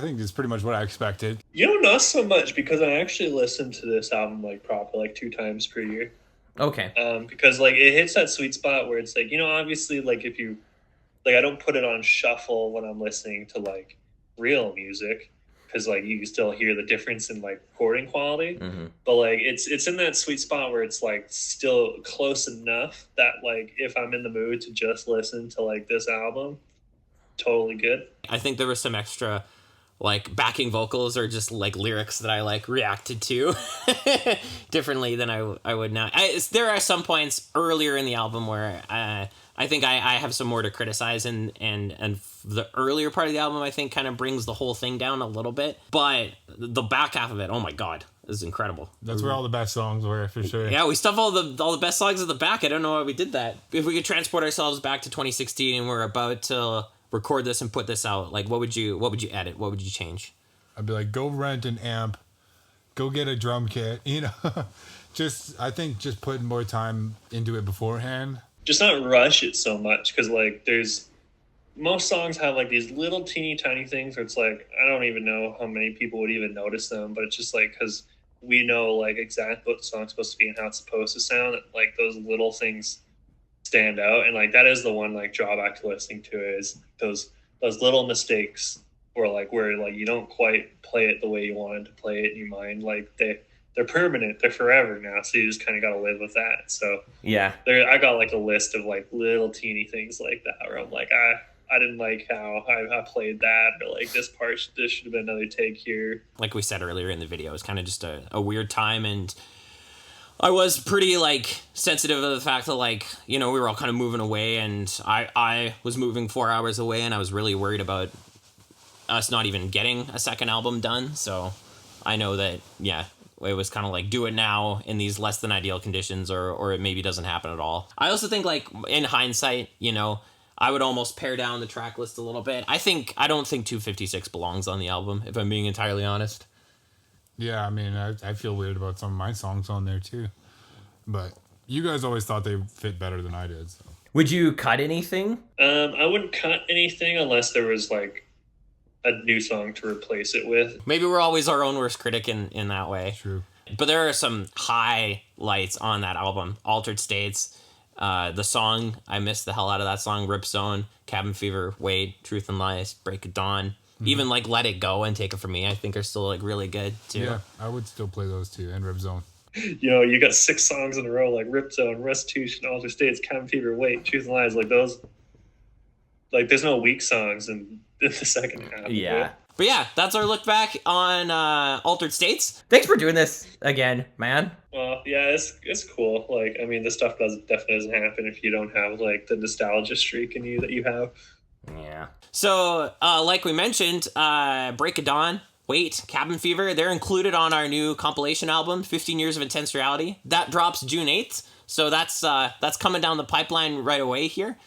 think it's pretty much what I expected. Not so much, because I actually listen to this album like probably like 2 times per year. Okay. Because like it hits that sweet spot where it's like, obviously like if you like, I don't put it on shuffle when I'm listening to like real music, because like you can still hear the difference in like recording quality, but like it's in that sweet spot where it's like still close enough that like if I'm in the mood to just listen to like this album, totally good. I think there was some extra like backing vocals or just like lyrics that I like reacted to differently than I would now. There are some points earlier in the album where I think I have some more to criticize, and the earlier part of the album I think kind of brings the whole thing down a little bit. But the back half of it, oh my god, is incredible. That's where all the best songs were, for sure. Yeah, we stuffed all the best songs at the back. I don't know why we did that. If we could transport ourselves back to 2016 and we're about to record this and put this out, like what would you edit? What would you change? I'd be like, go rent an amp, go get a drum kit, I think just putting more time into it beforehand. Just not rush it so much, because like most songs have like these little teeny tiny things where it's like I don't even know how many people would even notice them, but it's just like because we know like exactly what the song's supposed to be and how it's supposed to sound, like those little things stand out. And like that is the one like drawback to listening to it, is those little mistakes where you don't quite play it the way you wanted to play it in your mind. Like they're permanent, they're forever now, so you just kind of got to live with that. So yeah, I got like a list of like little teeny things like that where I'm like I didn't like how I played that, or like this should have been another take here. Like we said earlier in the video, it was kind of just a weird time, and I was pretty like sensitive of the fact that like, we were all kind of moving away, and I was moving 4 hours away, and I was really worried about us not even getting a second album done. So I know that, it was kind of like do it now in these less than ideal conditions, or it maybe doesn't happen at all. I also think like in hindsight, I would almost pare down the track list a little bit. I don't think 256 belongs on the album, if I'm being entirely honest. Yeah, I mean, I feel weird about some of my songs on there too. But you guys always thought they fit better than I did. So. Would you cut anything? I wouldn't cut anything unless there was like a new song to replace it with. Maybe we're always our own worst critic in that way. True. But there are some highlights on that album. Altered States, the song, I missed the hell out of that song. Ripzone, Cabin Fever, Wait, Truth and Lies, Break of Dawn. Even like Let It Go and Take It From Me, I think are still like really good too. Yeah, I would still play those two, and Ripzone. You got 6 songs in a row, like Ripzone, Restitution, Altered States, Cabin Fever, Wait, Truth and Lies, like those. Like there's no weak songs in the second half. Yeah. But yeah, that's our look back on Altered States. Thanks for doing this again, man. Well, yeah, it's cool. Like, I mean, this stuff definitely doesn't happen if you don't have like the nostalgia streak in you that you have. Yeah. So, like we mentioned, Break of Dawn, wait, Cabin Fever, they're included on our new compilation album, 15 Years of Intense Reality. That drops June 8th, so that's coming down the pipeline right away here.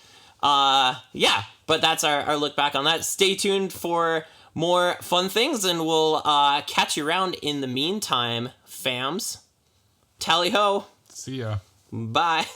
Yeah, but that's our look back on that. Stay tuned for more fun things, and we'll catch you around in the meantime, fams. Tally ho. See ya. Bye.